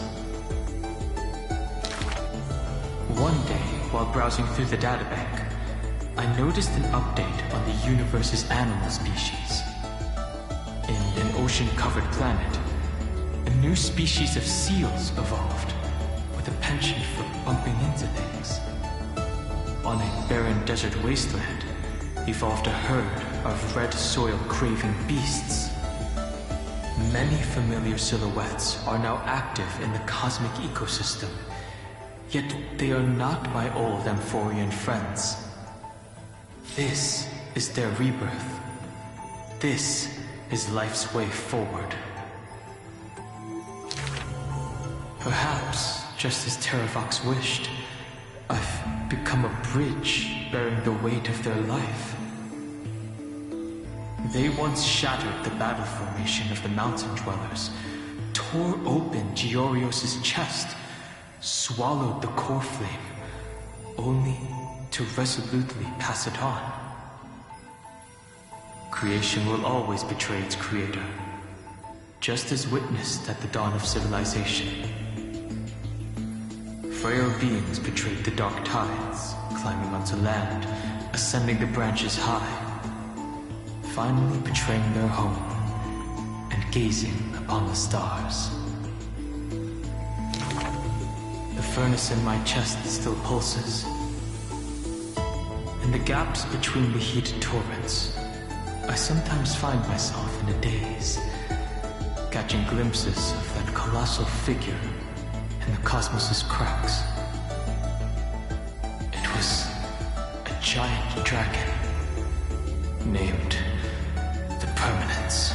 One day, while browsing through the databank, I noticed an update on the universe's animal species. In an ocean-covered planet, a new species of seals evolved, with a penchant for bumping into things. On a barren desert wasteland, evolved a herd of red soil-craving beasts. Many familiar silhouettes are now active in the cosmic ecosystem, yet they are not my old Amphorian friends. This is their rebirth. This is life's way forward. Perhaps, just as Terravox wished, I've become a bridge bearing the weight of their life. They once shattered the battle formation of the mountain dwellers, tore open Giorios' chest, swallowed the core flame, only to resolutely pass it on. Creation will always betray its creator, just as witnessed at the dawn of civilization. Frail beings betrayed the dark tides, climbing onto land, ascending the branches high, finally betraying their home and gazing upon the stars. The furnace in my chest still pulses. In the gaps between the heated torrents, I sometimes find myself in a daze, catching glimpses of that colossal figure in the cosmos's cracks. It was a giant dragon named the Permanence.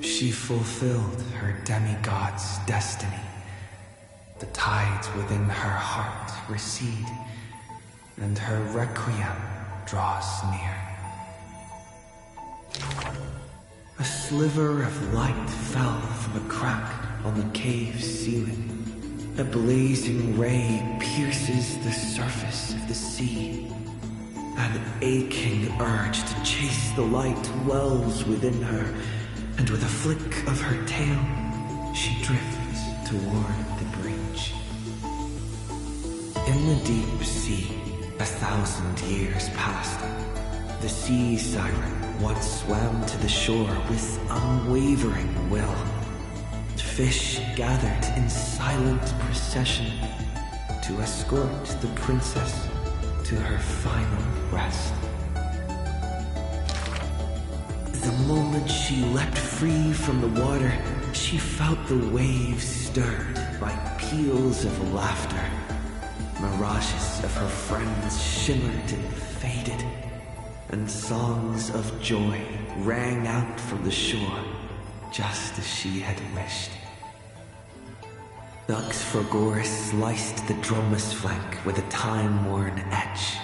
She fulfilled her demigod's destiny. The tides within her heart recede, and her requiem draws near. A sliver of light fell from a crack on the cave's ceiling. A blazing ray pierces the surface of the sea. An aching urge to chase the light wells within her, and with a flick of her tail, she drifts toward the breach. In the deep sea, 1,000 years passed. The sea siren once swam to the shore with unwavering will. Fish gathered in silent procession to escort the princess to her final rest. The moment she leapt free from the water, she felt the waves stirred by peals of laughter. Mirages of her friends shimmered and faded, and songs of joy rang out from the shore, just as she had wished. Dux Forgoris sliced the drumless flank with a time-worn edge.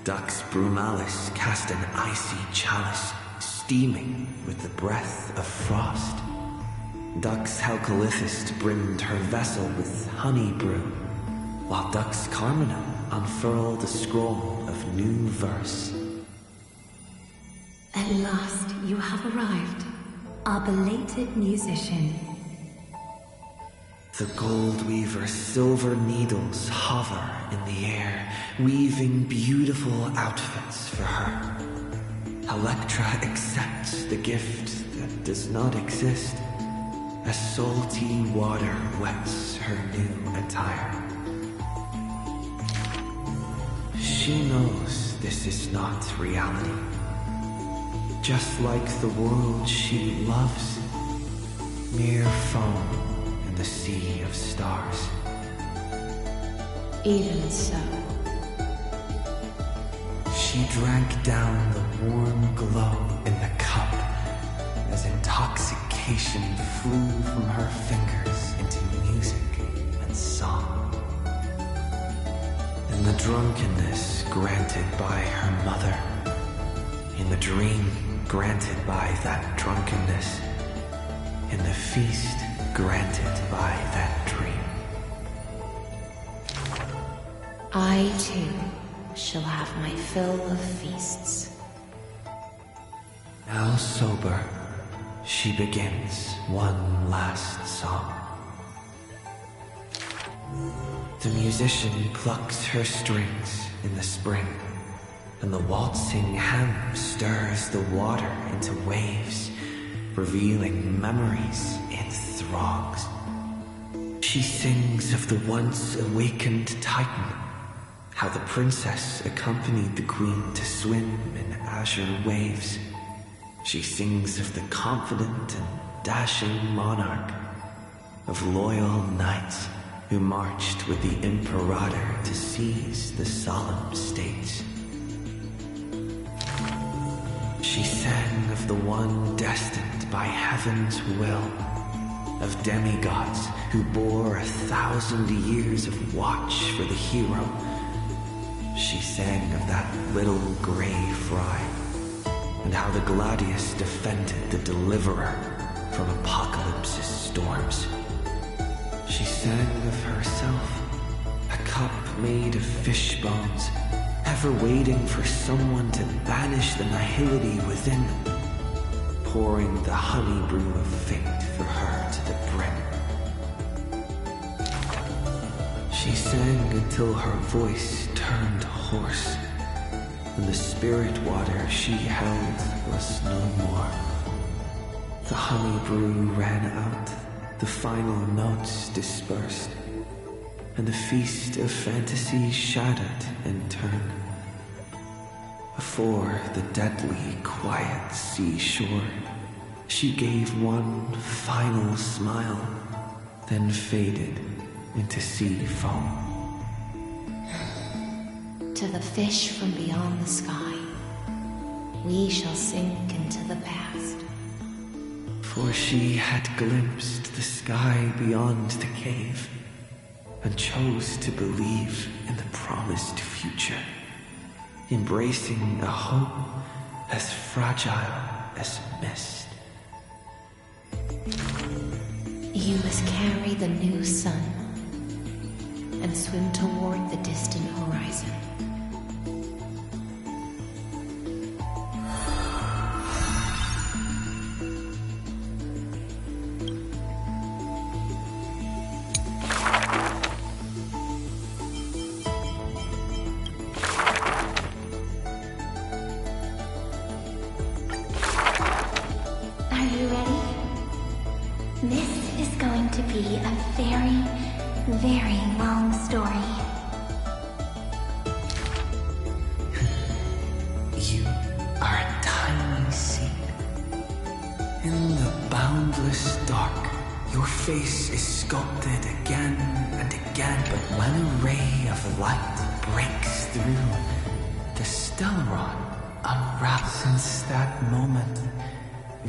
Dux Brumalis cast an icy chalice, steaming with the breath of frost. Dux Halcolithist brimmed her vessel with honey brew, while Dux Carmina unfurled a scroll of new verse. At last you have arrived, our belated musician. The gold weaver's silver needles hover in the air, weaving beautiful outfits for her. Electra accepts the gift that does not exist, as salty water wets her new attire. She knows this is not reality. Just like the world she loves, mere foam in the sea of stars. Even so. She drank down the warm glow in the cup as intoxication incantation flew from her fingers into music and song. In the drunkenness granted by her mother, in the dream granted by that drunkenness, in the feast granted by that dream. I, too, shall have my fill of feasts. Now sober, she begins one last song. The musician plucks her strings in the spring, and the waltzing hand stirs the water into waves, revealing memories in throngs. She sings of the once awakened Titan, how the princess accompanied the queen to swim in azure waves. She sings of the confident and dashing monarch, of loyal knights who marched with the Imperator to seize the solemn states. She sang of the one destined by heaven's will, of demigods who bore 1,000 years of watch for the hero. She sang of that little gray fry, and how the Gladius defended the Deliverer from Apocalypse's storms. She sang of herself, a cup made of fish bones, ever waiting for someone to banish the nihility within, pouring the honey brew of fate for her to the brim. She sang until her voice turned hoarse, and the spirit water she held was no more. The honey brew ran out, the final notes dispersed, and the feast of fantasy shattered in turn. Before the deadly quiet seashore, she gave one final smile, then faded into sea foam. To the fish from beyond the sky, we shall sink into the past. For she had glimpsed the sky beyond the cave, and chose to believe in the promised future, embracing a hope as fragile as mist. You must carry the new sun and swim toward the distant horizon.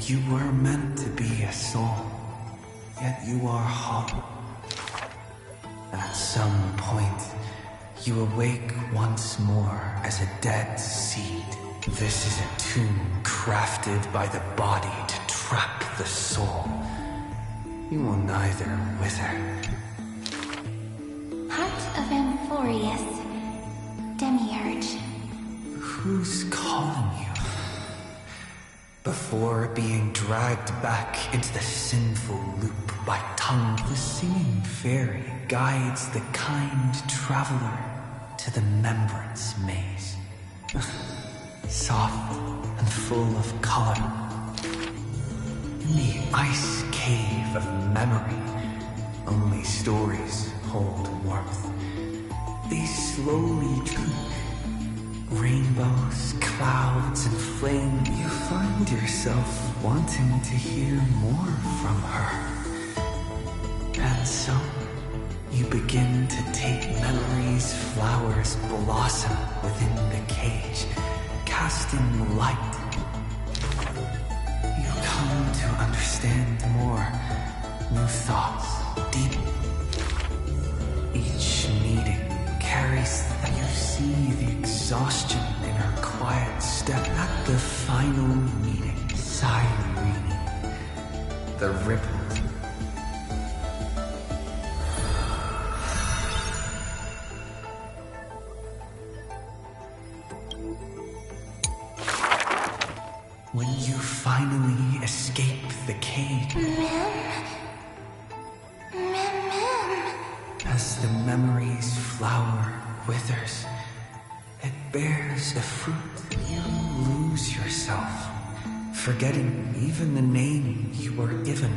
You were meant to be a soul, yet you are hollow. At some point, you awake once more as a dead seed. This is a tomb crafted by the body to trap the soul. You will neither wither. Heart of Amphorius, Demiurge. Who's calling you? Before being dragged back into the sinful loop by tongue, the singing fairy guides the kind traveler to the Membrance Maze. Soft and full of color. In the ice cave of memory, only stories hold warmth. They slowly droop. Rainbows, clouds, and flame. You find yourself wanting to hear more from her. And so, you begin to take memories' flowers blossom within the cage, casting light. You come to understand more. New thoughts, deep. Each meeting carries that you see the exhaustion in her quiet step. At the final meeting, Cyrene, the ripples. When you finally escape the cage. As the memory's flower withers, it bears a fruit. You lose yourself, forgetting even the name you were given.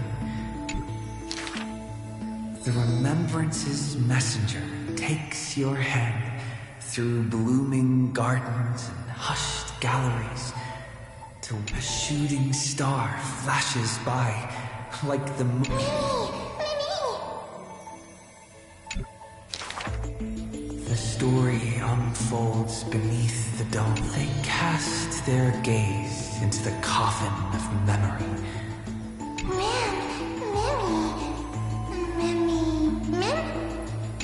The remembrance's messenger takes your hand through blooming gardens and hushed galleries, till a shooting star flashes by like the moon. The story unfolds beneath the dome. They cast their gaze into the coffin of memory.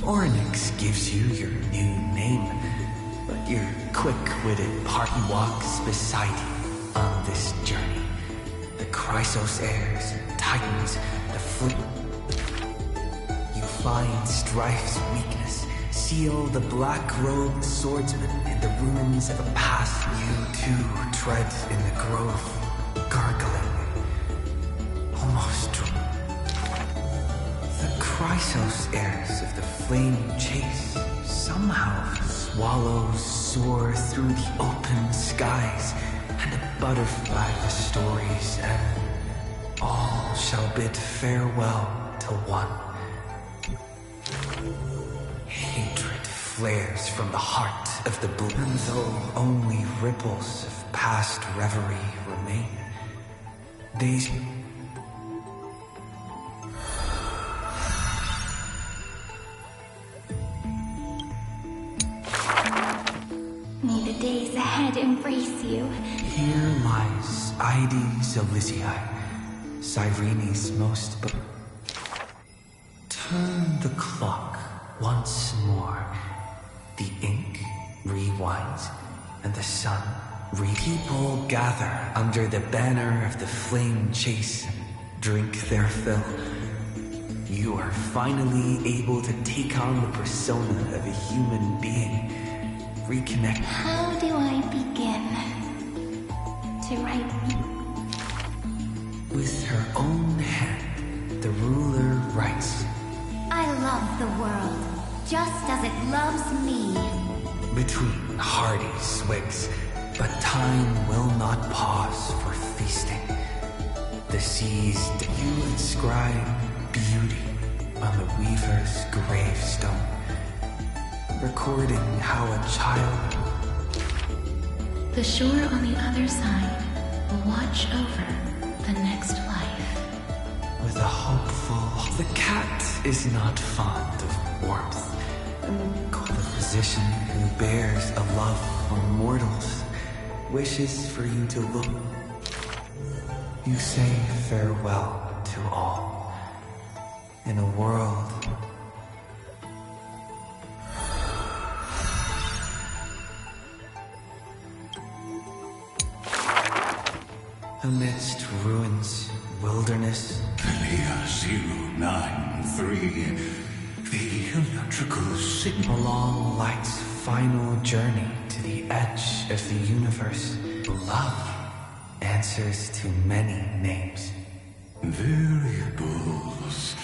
Ornyx gives you your new name, but your quick-witted party walks beside you on this journey. The Chrysos heirs and titans, the fleet. You find Strife's weakness, seal the black-robed swordsman in the ruins of a past. You too tread in the grove, gargling, almost drunk. The Chrysos heirs of the flame chase somehow swallows soar through the open skies, and a butterfly the story's end. All shall bid farewell to one. Hatred flares from the heart of the blue, and though only ripples of past reverie remain, these may the days ahead embrace you. Here lies Ides Elysiae, Cyrene's most. Turn the clock once more. The ink rewinds, and the sun people gather under the banner of the flame chase and drink their fill. You are finally able to take on the persona of a human being. Reconnect. How do I begin to write? With her own hand, the ruler writes. I love the world, just as it loves me. Between hearty swigs, but time will not pause for feasting. The seas you inscribe beauty on the weaver's gravestone, recording how a child. The shore on the other side will watch over the next life. With a hopeful. The cat is not fond of warmth. The physician who bears a love for mortals wishes for you to look. You say farewell to all in a world. Amidst ruins, wilderness. 093, the electrical signal. Along light's final journey to the edge of the universe. Love answers to many names. Variables.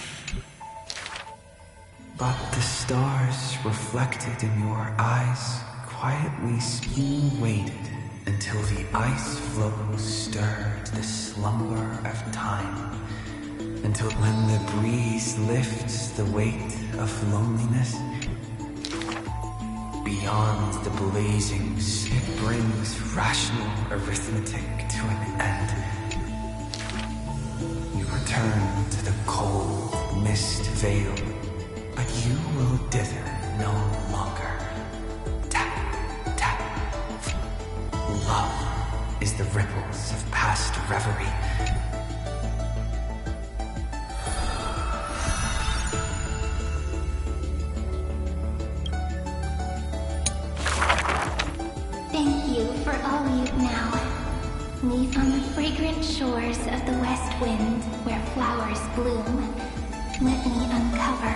But the stars reflected in your eyes quietly you waited until the ice flows stirred the slumber of time. Until when the breeze lifts the weight of loneliness. Beyond the blazings, it brings rational arithmetic to an end. You return to the cold mist veil, but you will dither no longer. Tap, tap. Love is the ripples of past reverie. for all you now. Leave on the fragrant shores of the west wind where flowers bloom. Let me uncover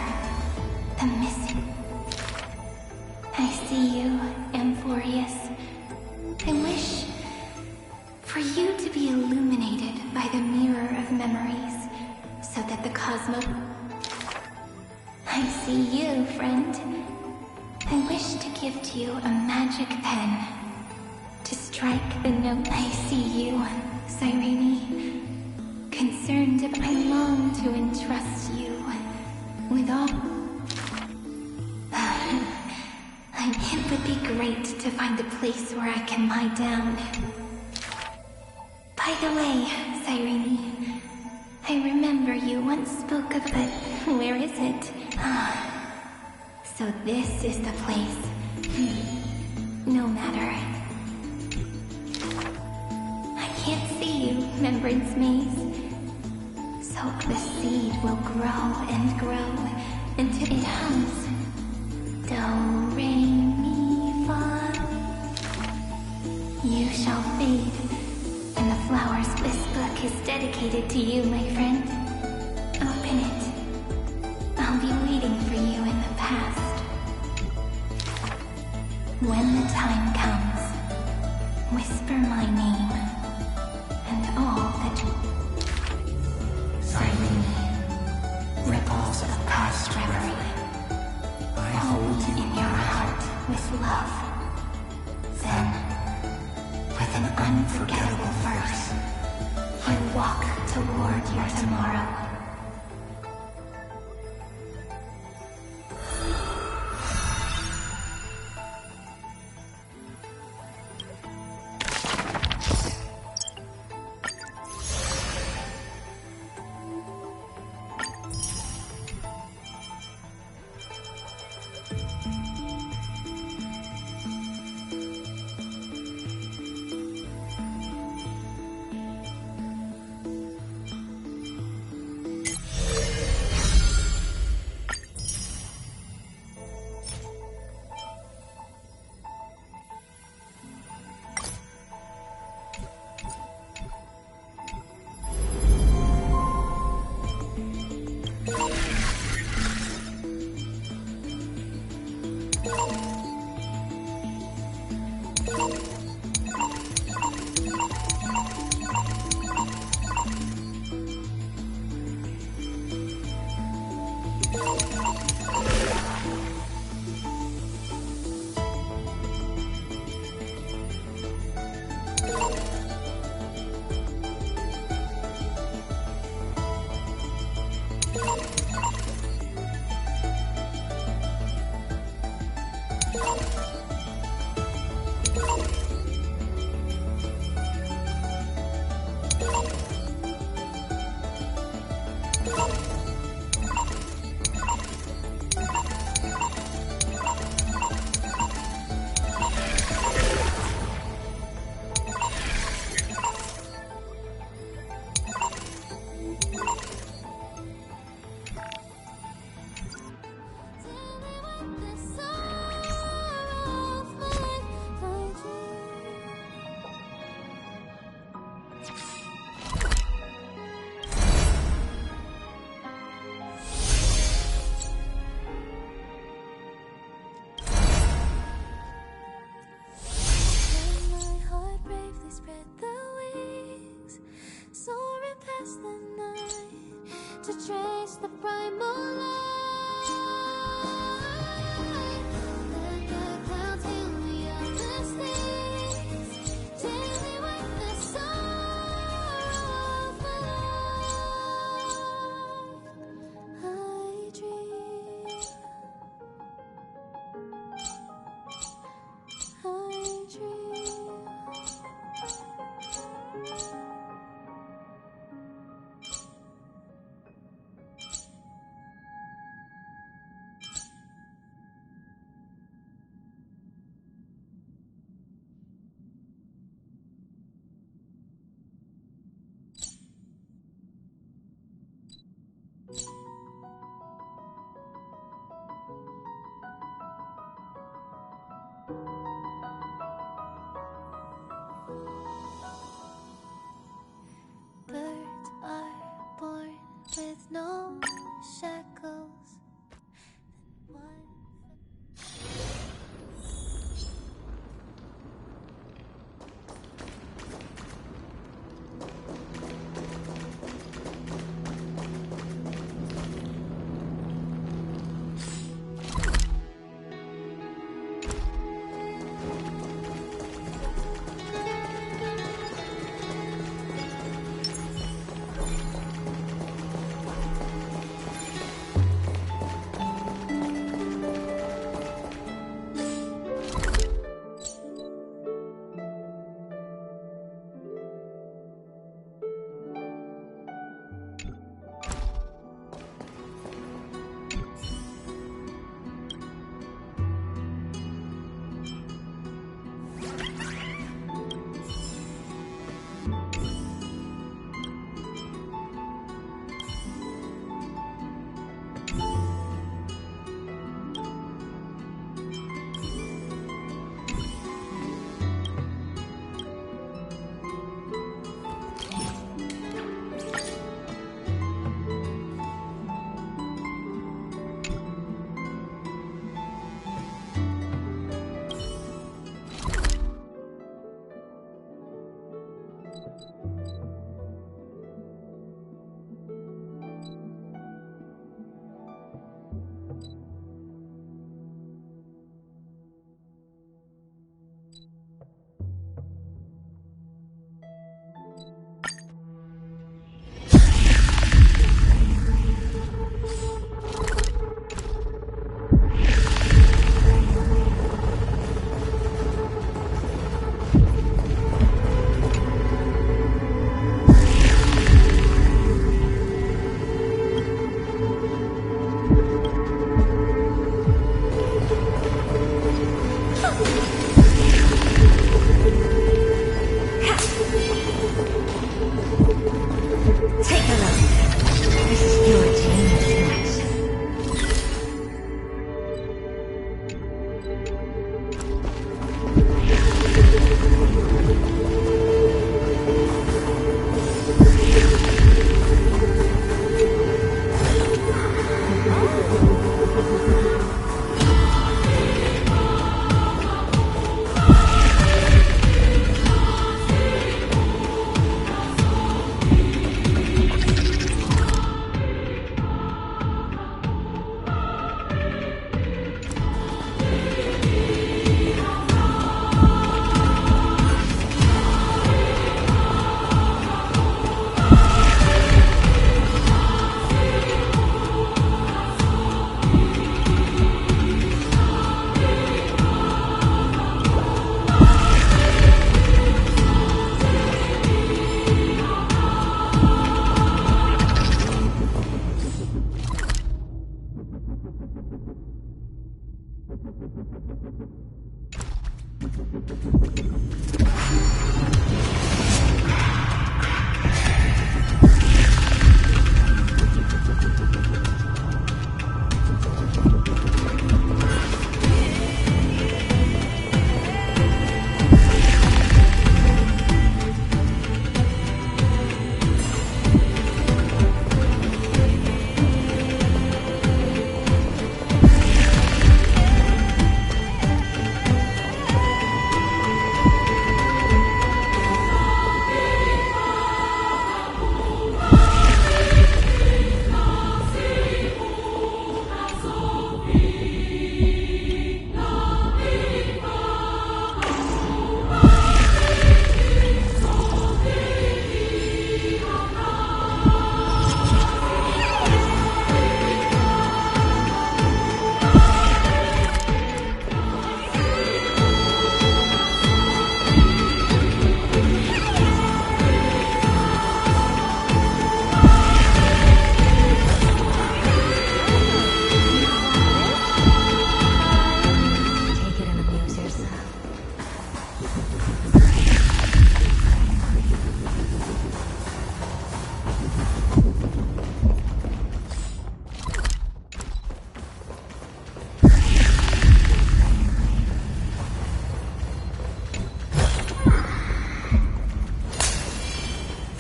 the missing. I see you, Amphorius. I wish for you to be illuminated by the mirror of memories, so that the cosmos... I see you, friend. I wish to give to you a magic pen, to strike the note. I see you, Cyrene. Concerned if I long to entrust you with all... It would be great to find a place where I can lie down. By the way, Cyrene, I remember you once spoke of it. Where is it? So this is the place. No matter. I can't see you, Remembrance Maze. So the seed will grow and grow until it hums. Do, re, mi, fa. You shall fade, and the flower's bliss book is dedicated to you, my friend. Open it. I'll be waiting for you in the past. When the time comes, whisper my name, and all that... Cyrene, ripples of past reverie. I hold you in your heart with love. Then, with an unforgettable verse, you walk toward your tomorrow. with no shackles.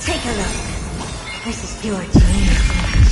Take a look. This is pure genius.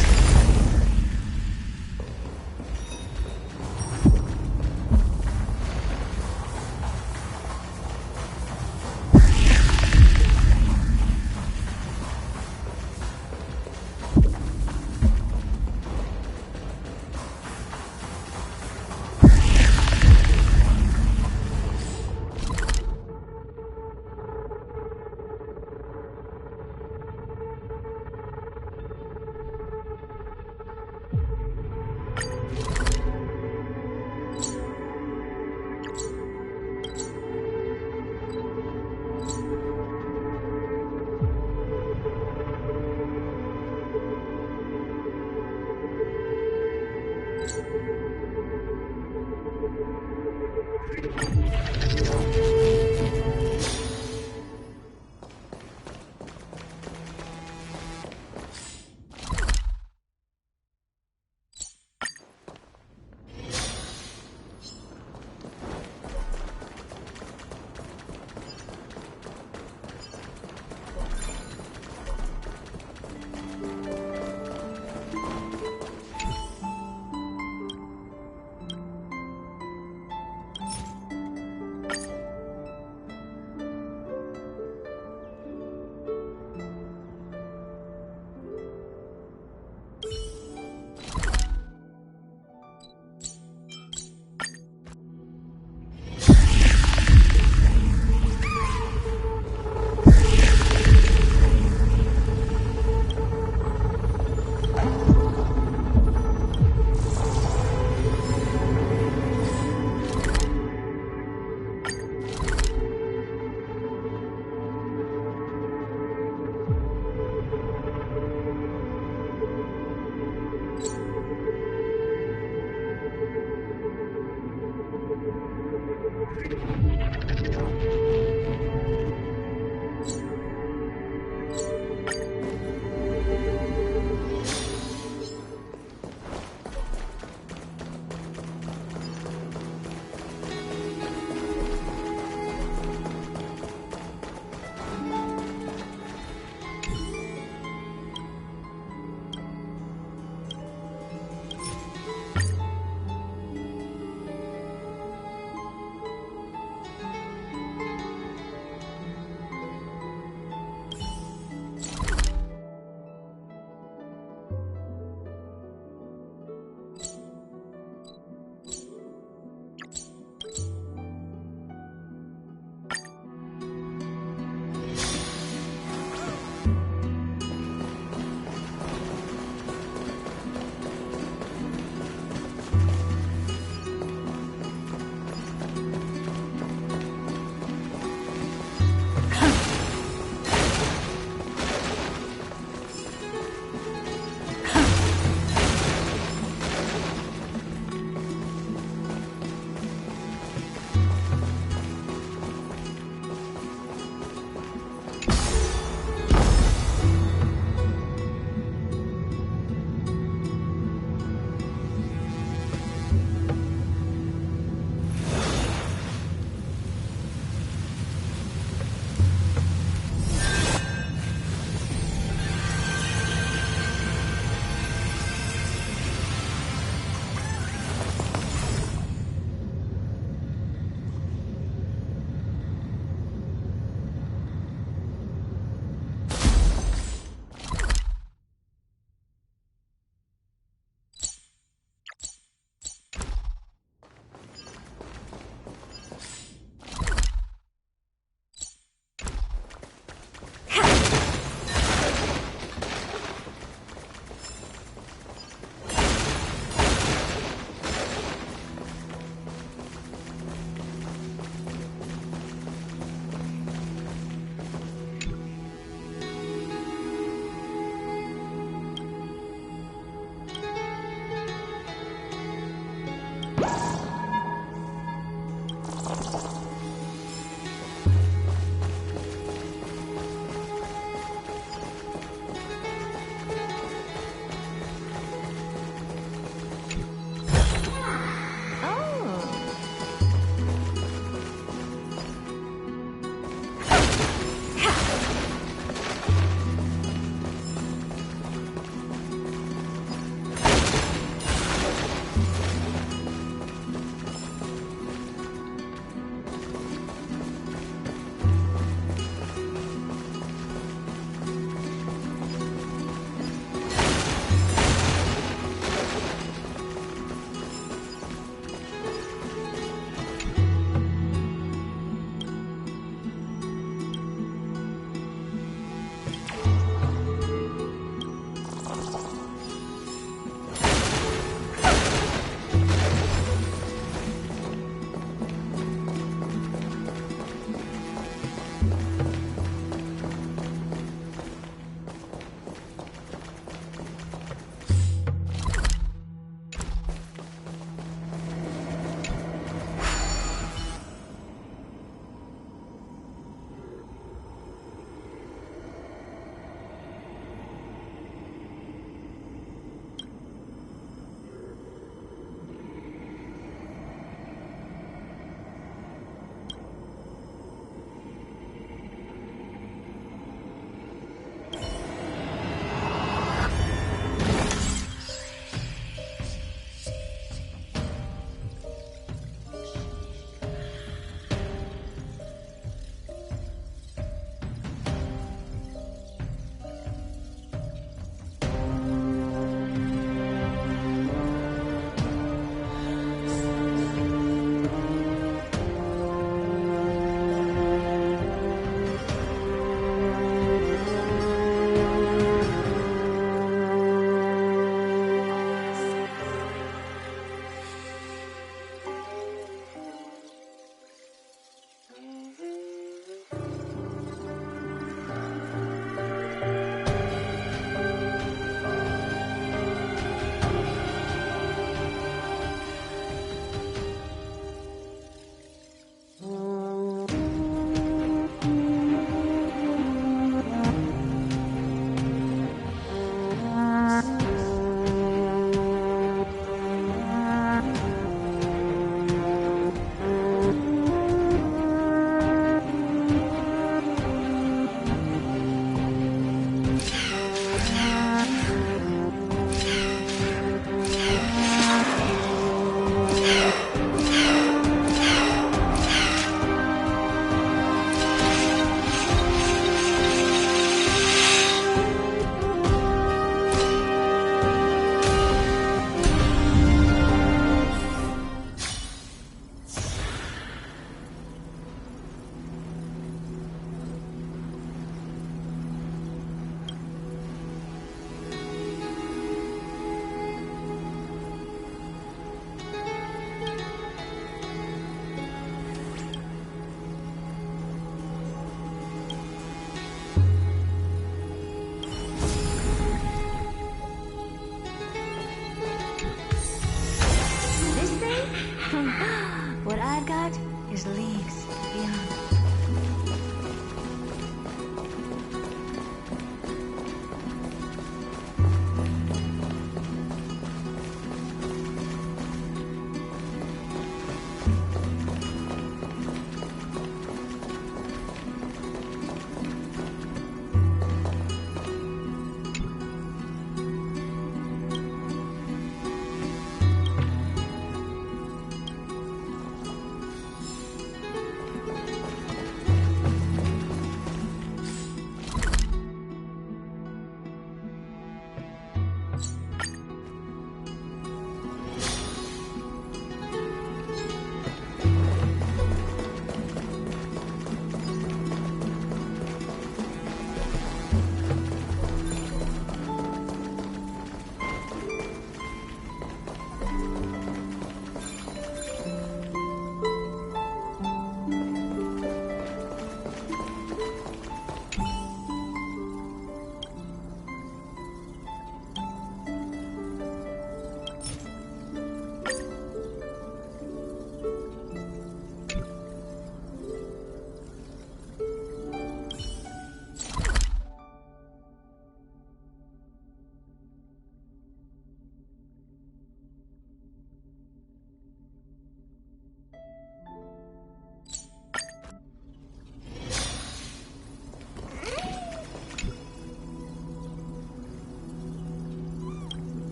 What I've got is leagues